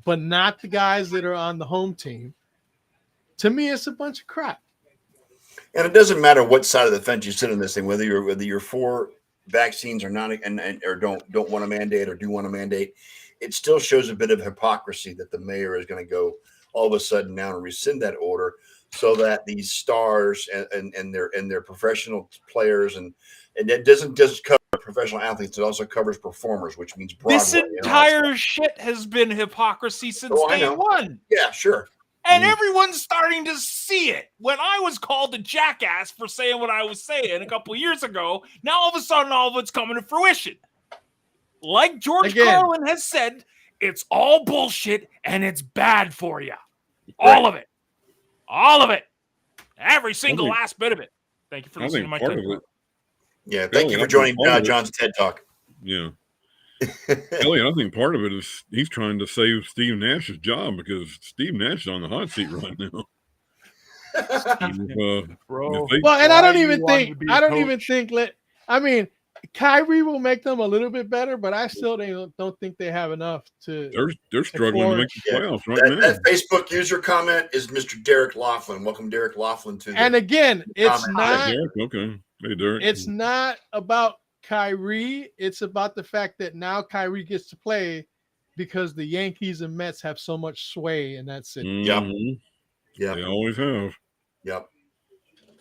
Speaker 2: but not the guys that are on the home team. To me, it's a bunch of crap.
Speaker 3: And it doesn't matter what side of the fence you sit on this thing, whether you're for vaccines or not, or don't want to mandate or do want to mandate. It still shows a bit of hypocrisy that the mayor is going to go all of a sudden now and rescind that order, so that these stars and their professional players and it doesn't just cover professional athletes, it also covers performers, which means Broadway.
Speaker 4: This entire shit has been hypocrisy since day one.
Speaker 3: Yeah, sure.
Speaker 4: And everyone's starting to see it. When I was called a jackass for saying what I was saying a couple of years ago, now all of a sudden all of it's coming to fruition. Like George Carlin has said, it's all bullshit and it's bad for you. All of it. All of it. Every single last bit of it. Thank you for listening to my TED Talk.
Speaker 3: Yeah, thank you for joining John's TED Talk.
Speaker 1: Yeah. Elliot, I think part of it is he's trying to save Steve Nash's job, because Steve Nash is on the hot seat right now.
Speaker 2: Well, and I don't even think. I mean, Kyrie will make them a little bit better, but I still don't think they have enough to.
Speaker 1: They're struggling to make the playoffs right now.
Speaker 3: That Facebook user comment is Mr. Derek Laughlin. Welcome, Derek Laughlin, to.
Speaker 2: And again, it's not.
Speaker 1: Okay, hey Derek.
Speaker 2: It's not about Kyrie. It's about the fact that now Kyrie gets to play because the Yankees and Mets have so much sway in that city.
Speaker 1: Mm-hmm. Yeah, they always have.
Speaker 3: Yep.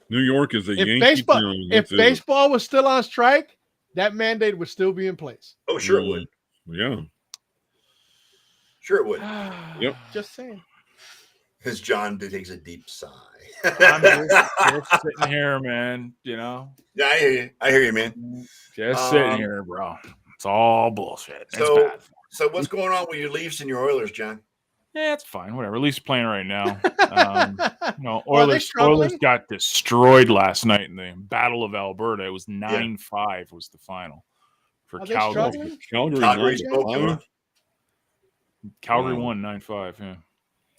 Speaker 1: New York is a Yankee town.
Speaker 2: If baseball was still on strike, that mandate would still be in place.
Speaker 3: Oh, sure it would.
Speaker 1: Yeah.
Speaker 3: Sure it would.
Speaker 1: Yep.
Speaker 2: Just saying.
Speaker 3: As John takes a deep sigh.
Speaker 4: I'm just sitting here, man. You know.
Speaker 3: Yeah, I hear you. I hear you, man.
Speaker 4: Just sitting here, bro. It's all bullshit.
Speaker 3: So what's going on with your Leafs and your Oilers, John?
Speaker 4: Yeah, it's fine. Whatever. Leafs playing right now. Oilers got destroyed last night in the Battle of Alberta. It was 9-5 was the final for Calgary. Calgary won 9-5. Yeah.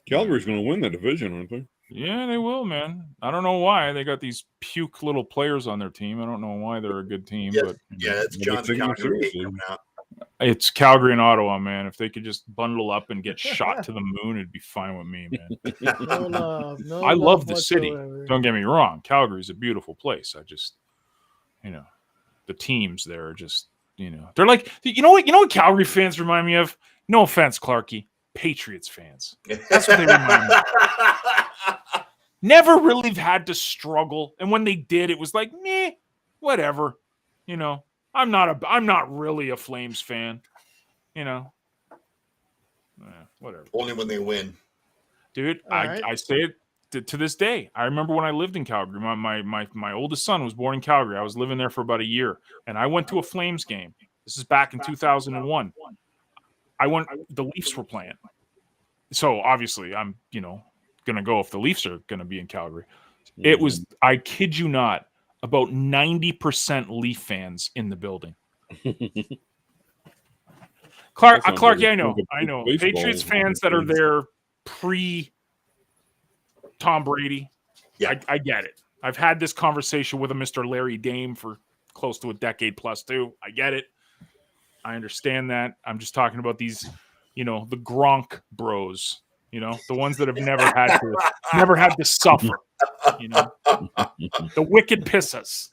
Speaker 1: Calgary's going to win the division, aren't they?
Speaker 4: Yeah, they will, man. I don't know why. They got these puke little players on their team. I don't know why they're a good team.
Speaker 3: Yeah,
Speaker 4: but
Speaker 3: that's John's Calgary coming out.
Speaker 4: It's Calgary and Ottawa, man. If they could just bundle up and get shot to the moon, it'd be fine with me, man. I love the city. Don't get me wrong. Calgary's a beautiful place. I just, the teams there are just, they're like, you know what Calgary fans remind me of? No offense, Clarkie. Patriots fans. That's what they remind me of. Never really had to struggle. And when they did, it was like, meh, whatever. I'm not really a Flames fan. Whatever.
Speaker 3: Only when they win.
Speaker 4: Dude, I say it to this day. I remember when I lived in Calgary. My oldest son was born in Calgary. I was living there for about a year. And I went to a Flames game. This is back in 2001. The Leafs were playing. So obviously I'm, going to go if the Leafs are going to be in Calgary. It was, I kid you not, about 90% Leaf fans in the building. Clark, yeah, I know. Patriots fans that are there pre-Tom Brady. Yeah, I get it. I've had this conversation with a Mr. Larry Dame for close to a decade plus too. I get it. I understand that. I'm just talking about these, the Gronk bros, the ones that have never had to suffer, the wicked pisses.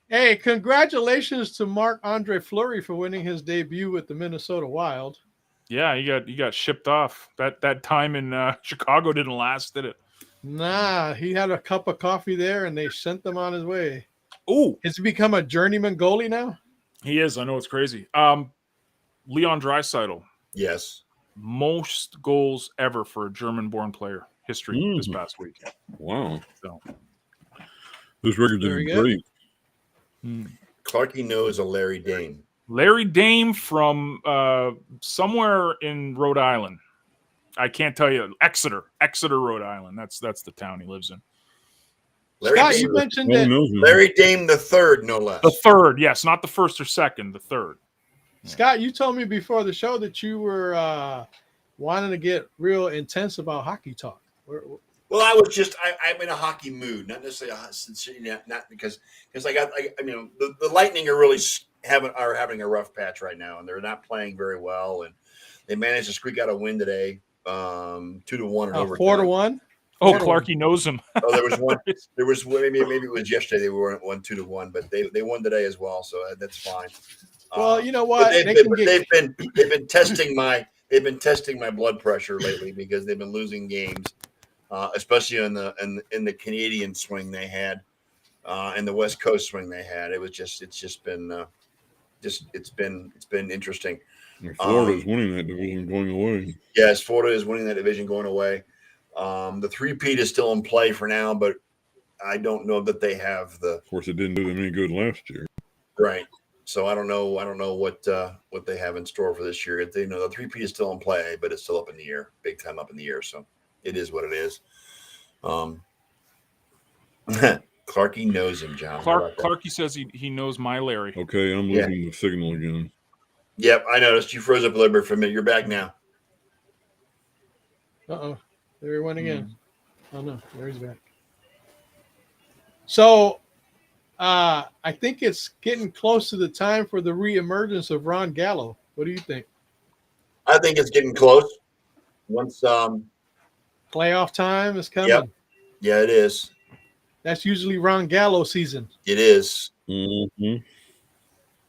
Speaker 2: Hey, congratulations to Marc-Andre Fleury for winning his debut with the Minnesota Wild.
Speaker 4: Yeah, he got shipped off. That time in Chicago didn't last, did it?
Speaker 2: Nah, he had a cup of coffee there, and they sent him on his way.
Speaker 4: Ooh,
Speaker 2: has he become a journeyman goalie now?
Speaker 4: He is. I know it's crazy. Leon Draisaitl.
Speaker 3: Yes.
Speaker 4: Most goals ever for a German-born player. History this past week.
Speaker 1: Wow.
Speaker 4: So
Speaker 1: this record is great.
Speaker 3: Clarkie knows a Larry Dame.
Speaker 4: Larry Dame from somewhere in Rhode Island. I can't tell you. Exeter, Rhode Island. That's the town he lives in.
Speaker 2: Scott, you mentioned that
Speaker 3: Larry Dame the third, no less.
Speaker 4: The third, yes, not the first or second, the third.
Speaker 2: Scott, you told me before the show that you were wanting to get real intense about hockey talk.
Speaker 3: Well, I'm in a hockey mood, not necessarily not because the Lightning are really having a rough patch right now, and they're not playing very well, and they managed to squeak out a win today, 2-1 in overtime.
Speaker 2: 4-1.
Speaker 4: Oh, Clarky knows him.
Speaker 3: Oh, there was one. There was maybe it was yesterday. They were 2-1, but they won today as well, so that's fine.
Speaker 2: Well, you know what?
Speaker 3: They've been testing my blood pressure lately because they've been losing games, especially in the Canadian swing they had, and the West Coast swing they had. It's been interesting.
Speaker 1: Florida is winning that division going away.
Speaker 3: Yes, Florida is winning that division going away. The three-peat is still in play for now, but I don't know that they have the.
Speaker 1: Of course, it didn't do them any good last year.
Speaker 3: Right. So I don't know what they have in store for this year. The three-peat is still in play, but it's still up in the air, big time up in the air. So it is what it is. Clarky knows him, John.
Speaker 4: Clarky says he knows my Larry.
Speaker 1: Okay, I'm losing the signal again.
Speaker 3: Yep, I noticed you froze up a little bit for a minute. You're back now.
Speaker 2: Uh-oh. There he went again. Oh, no. There he's back. So, I think it's getting close to the time for the reemergence of Ron Gallo. What do you think?
Speaker 3: I think it's getting close. Once
Speaker 2: playoff time is coming.
Speaker 3: Yep. Yeah, it is.
Speaker 2: That's usually Ron Gallo season.
Speaker 3: It is.
Speaker 1: Mm-hmm.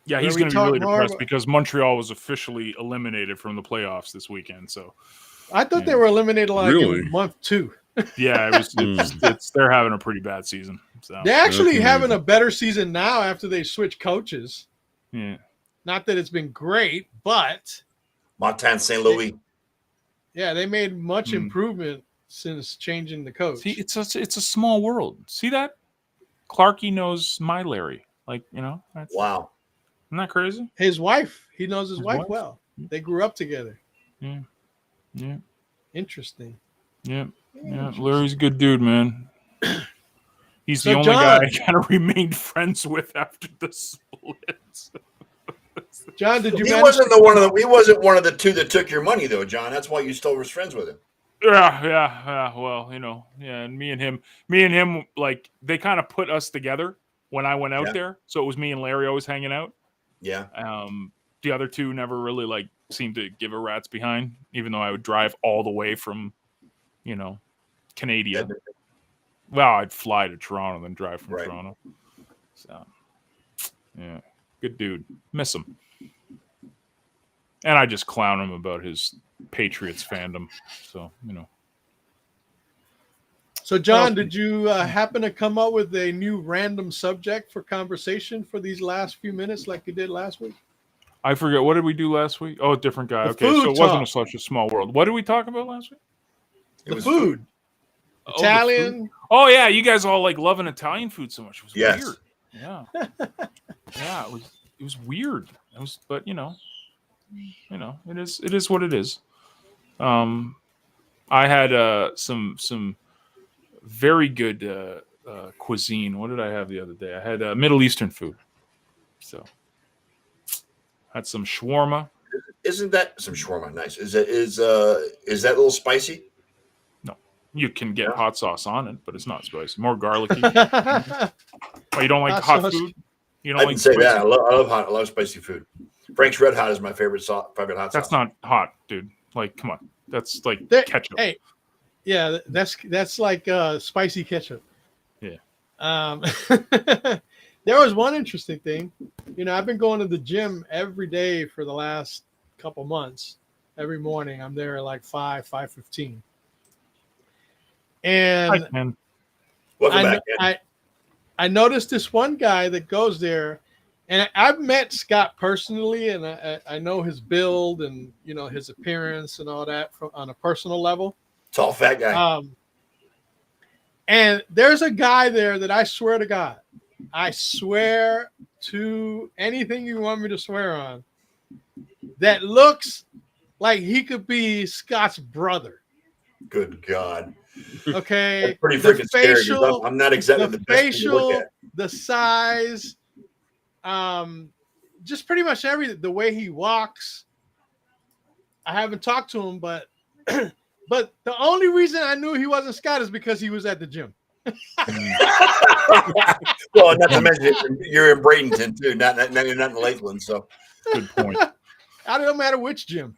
Speaker 4: Yeah, he's going to be really depressed because Montreal was officially eliminated from the playoffs this weekend. So
Speaker 2: I thought they were eliminated in month 2.
Speaker 4: Yeah, they're having a pretty bad season. So
Speaker 2: they're actually having a better season now after they switched coaches.
Speaker 4: Yeah.
Speaker 2: Not that it's been great, but
Speaker 3: Martin St. Louis.
Speaker 2: They made much improvement since changing the coach.
Speaker 4: See, it's a small world. See that? Clarky knows my Larry. That's,
Speaker 3: wow.
Speaker 4: Isn't that crazy?
Speaker 2: His wife. He knows his wife well. They grew up together.
Speaker 4: Yeah. Yeah.
Speaker 2: Interesting.
Speaker 4: Yeah. Yeah. Larry's a good dude, man. He's the only guy I kind of remained friends with after the split.
Speaker 2: John, did you?
Speaker 3: He wasn't one of the two that took your money, though, John. That's why you still was friends with him.
Speaker 4: Yeah. Well, and me and him, like they kind of put us together when I went out there. So it was me and Larry always hanging out.
Speaker 3: Yeah.
Speaker 4: The other two never really seemed to give a rat's behind, even though I would drive all the way from, Canada. Well, I'd fly to Toronto, then drive from Toronto. So, yeah, good dude. Miss him. And I just clown him about his Patriots fandom. So,
Speaker 2: So, John, did you happen to come up with a new random subject for conversation for these last few minutes like you did last week?
Speaker 4: I forget. What did we do last week? Oh, a different guy.
Speaker 2: Okay,
Speaker 4: so it wasn't such a small world. What did we talk about last week?
Speaker 2: The food. Italian.
Speaker 4: The food. Oh, yeah. You guys all loving Italian food so much. It was weird. Yeah. Yeah, it was weird. But it is what it is. I had some very good cuisine. What did I have the other day? I had Middle Eastern food. So had some shawarma.
Speaker 3: Isn't that some shawarma? Nice. Is that a little spicy?
Speaker 4: No, you can get hot sauce on it, but it's not spicy. More garlicky. Oh, you don't like hot food? You don't
Speaker 3: I didn't say spicy? That. I love spicy food. Frank's Red Hot is my favorite hot sauce.
Speaker 4: That's not hot, dude. Come on. That's ketchup.
Speaker 2: Hey, yeah, that's like spicy ketchup.
Speaker 4: Yeah.
Speaker 2: There was one interesting thing. I've been going to the gym every day for the last couple months. Every morning, I'm there at 5:15. And I noticed this one guy that goes there, and I've met Scott personally, and I know his build and his appearance and all that on a personal level.
Speaker 3: Tall, fat guy.
Speaker 2: And there's a guy there that I swear to anything you want me to swear on, that looks like he could be Scott's brother.
Speaker 3: Good God.
Speaker 2: Okay.
Speaker 3: That's pretty freaking scary. I'm not exactly the best to look at.
Speaker 2: The size, just pretty much everything. The way he walks. I haven't talked to him, but But the only reason I knew he wasn't Scott is because he was at the gym.
Speaker 3: Well, not to mention you're in Bradenton too. You're not in Lakeland, so
Speaker 4: Good point.
Speaker 2: It don't matter which gym.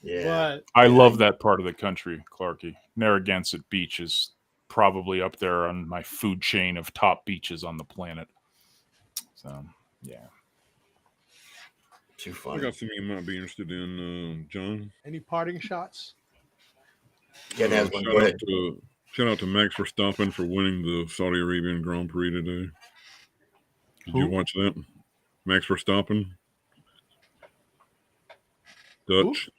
Speaker 3: yeah.
Speaker 2: But
Speaker 4: I love that part of the country, Clarky. Narragansett Beach is probably up there on my food chain of top beaches on the planet. So, yeah.
Speaker 3: Too
Speaker 1: I
Speaker 3: funny.
Speaker 1: got something you might be interested in, John.
Speaker 2: any parting shots?
Speaker 3: Ken has one. Go ahead.
Speaker 1: Shout out to Max Verstappen for winning the Saudi Arabian Grand Prix today. Did you watch that? Max Verstappen? Dutch.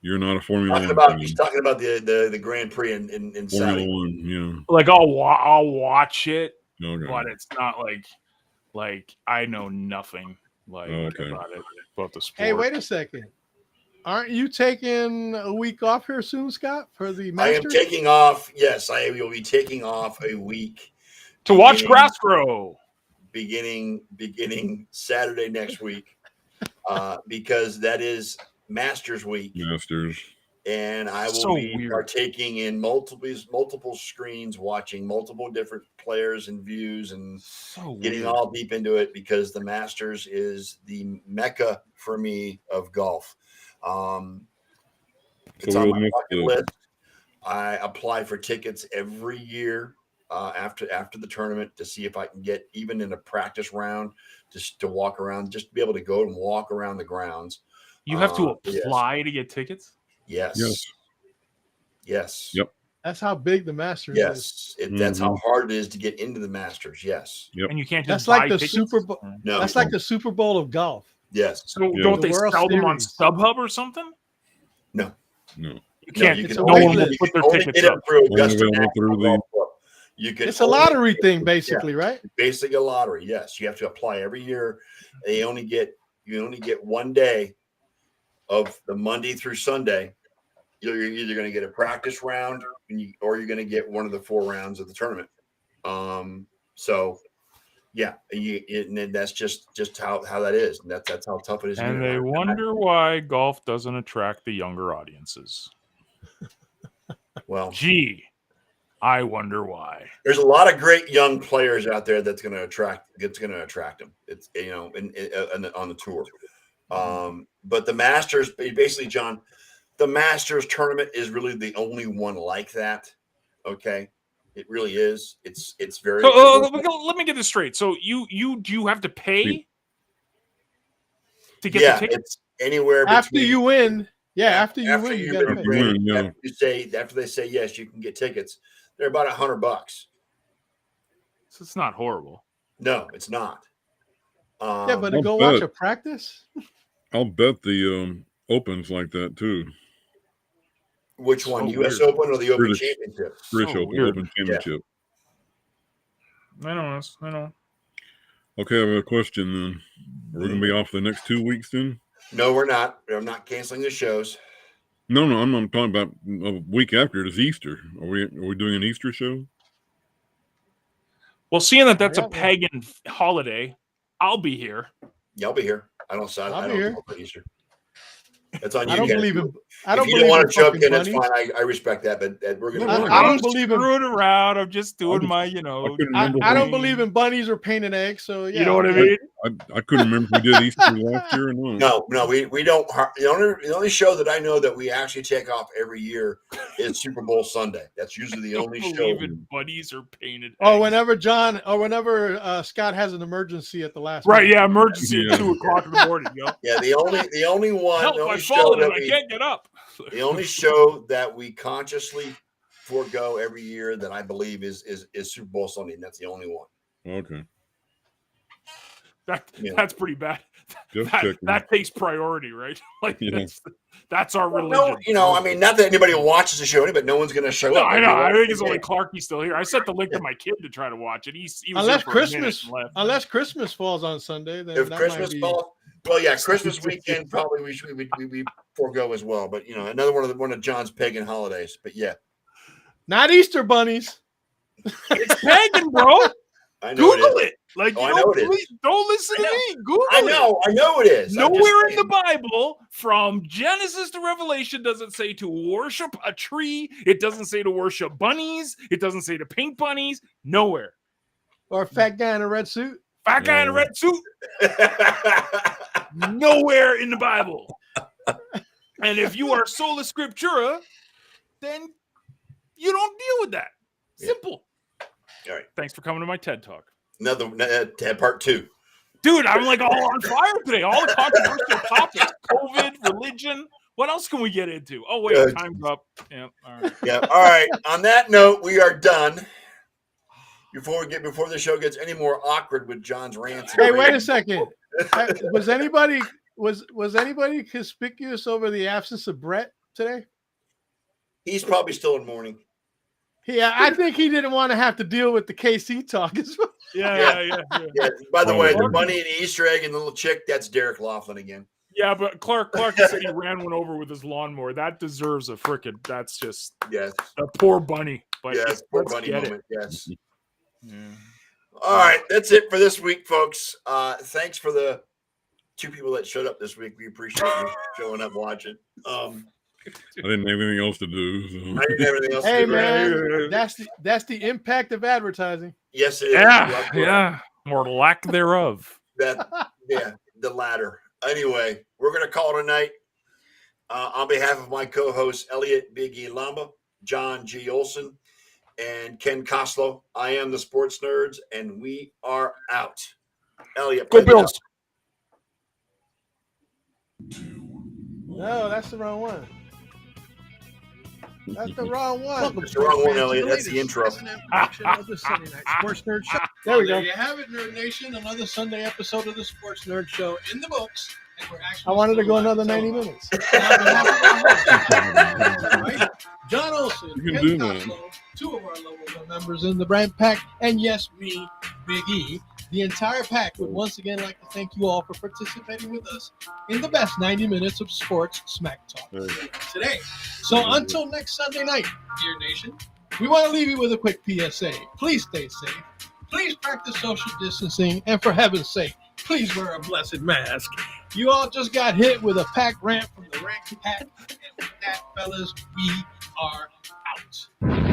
Speaker 1: You're not a Formula One.
Speaker 3: He's talking about the Grand Prix in
Speaker 1: Formula
Speaker 3: Saudi.
Speaker 1: One, yeah.
Speaker 4: Like I'll watch it,
Speaker 1: Okay.
Speaker 4: but it's not like I know nothing about the sport.
Speaker 2: Hey, wait a second. Aren't you taking a week off here soon, Scott, for the
Speaker 3: I am
Speaker 2: Masters?
Speaker 3: taking off. Yes, I will be taking off a week
Speaker 4: to watch grass grow.
Speaker 3: beginning Saturday next week, because that is Masters week.
Speaker 1: Masters.
Speaker 3: And I will be partaking in multiple screens, watching multiple different players and views, and getting all deep into it because the Masters is the mecca for me of golf. It's on my bucket list. I apply for tickets every year after the tournament to see if I can get even in a practice round just to walk around, just to be able to go and walk around the grounds.
Speaker 4: You have to apply to get tickets?
Speaker 3: Yes.
Speaker 1: Yep.
Speaker 2: That's how big the Masters is.
Speaker 3: Yes. That's how hard it is to get into the Masters. Yes.
Speaker 1: Yep.
Speaker 4: And you can't just
Speaker 2: That's
Speaker 4: buy
Speaker 2: like the
Speaker 4: tickets?
Speaker 2: Super Bowl.
Speaker 3: No.
Speaker 2: That's like the Super Bowl of golf.
Speaker 3: Yes.
Speaker 4: So don't they
Speaker 2: The World
Speaker 4: sell them on
Speaker 2: Series.
Speaker 4: StubHub or something?
Speaker 3: No.
Speaker 4: You can't.
Speaker 2: It's
Speaker 4: no
Speaker 2: a
Speaker 4: one
Speaker 2: wait
Speaker 4: will
Speaker 2: list.
Speaker 4: put their
Speaker 3: Only
Speaker 4: tickets
Speaker 3: get
Speaker 4: up.
Speaker 3: it through
Speaker 1: Only
Speaker 3: Augusta
Speaker 1: available
Speaker 3: National
Speaker 1: through the-
Speaker 3: Golf Club. You can
Speaker 2: It's a lottery thing, basically, right?
Speaker 3: Basically a lottery. Yes. You have to apply every year. You only get 1 day of the Monday through Sunday. You're either going to get a practice round or you're going to get one of the 4 rounds of the tournament. So yeah, and that's just how that is. And that's how tough it is.
Speaker 4: And they wonder why golf doesn't attract the younger audiences.
Speaker 3: Well,
Speaker 4: Gee, I wonder why.
Speaker 3: there's a lot of great young players out there that's going to attract them. It's on the tour. But the Masters, basically, John, the Masters tournament is really the only one like that. Okay, it really is. It's very.
Speaker 4: So let me get this straight. So do you have to pay to get the tickets?
Speaker 3: It's anywhere
Speaker 2: After
Speaker 3: between,
Speaker 2: you win. Yeah, after you win, you got to
Speaker 3: been
Speaker 2: pay.
Speaker 3: graded,
Speaker 1: Yeah.
Speaker 3: after they say yes, you can get tickets. They're about $100.
Speaker 4: So it's not horrible.
Speaker 3: No, it's not.
Speaker 2: Yeah, but to
Speaker 1: I'll
Speaker 2: go
Speaker 1: bet.
Speaker 2: watch a practice?
Speaker 1: I'll bet the Opens like that too.
Speaker 3: Which one,
Speaker 4: So
Speaker 3: U.S.
Speaker 4: weird.
Speaker 3: Open or the Open
Speaker 1: British.
Speaker 3: Championship?
Speaker 1: British
Speaker 4: So
Speaker 1: Open,
Speaker 4: weird.
Speaker 1: Open Championship.
Speaker 4: I know.
Speaker 1: Okay, I have a question then. Are we going to be off the next 2 weeks then?
Speaker 3: No, we're not. I'm not canceling the shows.
Speaker 1: No, I'm not talking about a week after it is Easter. Are we doing an Easter show?
Speaker 4: Well, seeing that that's
Speaker 2: Yeah,
Speaker 4: a pagan holiday, I'll be here.
Speaker 3: Yeah, I'll be here. I don't
Speaker 2: be here.
Speaker 3: celebrate Easter. That's on you.
Speaker 2: I don't
Speaker 3: Ken.
Speaker 2: believe in. I
Speaker 3: If
Speaker 2: don't
Speaker 3: you
Speaker 2: believe
Speaker 3: don't want
Speaker 2: in
Speaker 3: to show up,
Speaker 2: fucking
Speaker 3: Ken, that's
Speaker 2: bunnies.
Speaker 3: fine. I respect that, but we're going
Speaker 2: I don't believe in.
Speaker 4: screwing around. I'm just doing my,
Speaker 1: I couldn't
Speaker 2: I,
Speaker 1: remember.
Speaker 2: I
Speaker 1: if
Speaker 2: don't believe in bunnies or painted eggs. So yeah,
Speaker 4: You know what I mean?
Speaker 1: I couldn't remember if we did Easter last year or not.
Speaker 3: No, we don't. The only show that I know that we actually take off every year is Super Bowl Sunday. That's usually the only show.
Speaker 4: Believe in bunnies or painted.
Speaker 2: Oh,
Speaker 4: eggs.
Speaker 2: whenever Scott has an emergency at the last.
Speaker 4: Right,
Speaker 2: minute.
Speaker 4: yeah, emergency
Speaker 1: Yeah.
Speaker 4: at 2:00 in the morning. Yo.
Speaker 3: Yeah, the only one,
Speaker 4: Help!
Speaker 3: the
Speaker 4: I
Speaker 3: only show
Speaker 4: fallen
Speaker 3: that
Speaker 4: and I
Speaker 3: we,
Speaker 4: can't get up.
Speaker 3: the only show that we consciously forego every year that I believe is Super Bowl Sunday, and that's the only one.
Speaker 1: Okay.
Speaker 4: That's pretty bad.
Speaker 1: Just checking.
Speaker 4: That takes priority, right? Like
Speaker 1: Yeah.
Speaker 4: that's our religion.
Speaker 3: No, I mean, not that anybody watches the show, but no one's going to show
Speaker 4: No,
Speaker 3: up.
Speaker 4: I know. I think it's only Clarky still here. I sent the link to my kid to try to watch it. He was
Speaker 2: Unless
Speaker 4: here for a minute
Speaker 2: Christmas,
Speaker 4: and left.
Speaker 2: unless Christmas falls on Sunday, then
Speaker 3: If
Speaker 2: that
Speaker 3: Christmas
Speaker 2: might be.
Speaker 3: falls, well, yeah, Christmas weekend probably we forego as well. But another one of John's pagan holidays. But yeah,
Speaker 2: Not Easter bunnies.
Speaker 4: It's pagan, bro.
Speaker 3: I know
Speaker 4: Google it. Like,
Speaker 3: Oh, I
Speaker 4: you
Speaker 3: know
Speaker 4: know,
Speaker 3: it is.
Speaker 4: please don't listen to me. Google
Speaker 3: I
Speaker 4: it.
Speaker 3: know it is. I'm just
Speaker 4: Nowhere in the
Speaker 3: saying.
Speaker 4: Bible, from Genesis to Revelation, does it say to worship a tree. It doesn't say to worship bunnies. It doesn't say to paint bunnies. Nowhere.
Speaker 2: Or a fat guy in a red suit.
Speaker 4: Fat guy in a red suit. Nowhere in the Bible. And if you are sola scriptura, then you don't deal with that. Simple.
Speaker 3: All right.
Speaker 4: Thanks for coming to my TED Talk.
Speaker 3: Another part 2.
Speaker 4: Dude, I'm like all on fire today. All the controversial topics. COVID, religion. What else can we get into? Oh, wait, time's up. Yeah, all right.
Speaker 3: Yeah. All right. On that note, we are done. Before the show gets any more awkward with John's rants.
Speaker 2: Hey, wait a second. Was anybody conspicuous over the absence of Brett today?
Speaker 3: He's probably still in mourning.
Speaker 2: Yeah, I think he didn't want to have to deal with the KC talk as well.
Speaker 4: Yeah.
Speaker 3: By the way, the bunny and the Easter egg and the little chick, that's Derek Laughlin again.
Speaker 4: Yeah, but Clark said he ran one over with his lawnmower. That deserves a frickin'. That's just
Speaker 3: a
Speaker 4: poor bunny. But
Speaker 3: yes, poor
Speaker 4: let's
Speaker 3: bunny
Speaker 4: get
Speaker 3: moment.
Speaker 4: it.
Speaker 3: Yes.
Speaker 4: Yeah.
Speaker 3: All right, that's it for this week, folks. Thanks for the 2 people that showed up this week. We appreciate you showing up, watching.
Speaker 1: I didn't have anything else to do. So.
Speaker 3: I didn't have anything else to
Speaker 2: Hey
Speaker 3: do.
Speaker 2: man, that's the impact of advertising.
Speaker 3: Yes, it is.
Speaker 4: Yeah, or lack thereof.
Speaker 3: The latter. Anyway, we're going to call it a night. On behalf of my co-hosts, Elliot Big E Lamba, John G. Olson, and Ken Koslow, I am the Sports Nerds, and we are out. Elliot,
Speaker 4: Go Bills.
Speaker 2: No, that's the wrong one. That's the wrong one.
Speaker 3: That's the wrong one, Elliot. That's the intro.
Speaker 2: Of the Sunday Night Sports Nerd Show. There we go. There you have it, Nerd Nation. Another Sunday episode of the Sports Nerd Show in the books. And we're actually
Speaker 5: I wanted to go another 90 minutes.
Speaker 2: Right? John Olson,
Speaker 1: You can
Speaker 2: Ken
Speaker 1: do that.
Speaker 2: Koslow, 2 of our lovable members in the Brand Pack, and yes, me, Big E. The entire pack would once again like to thank you all for participating with us in the best 90 minutes of sports smack talk today. So until next Sunday night, dear nation, we want to leave you with a quick PSA. Please stay safe. Please practice social distancing. And for heaven's sake, please wear a blessed mask. You all just got hit with a pack rant from the Rank Pack. And with that, fellas, we are out.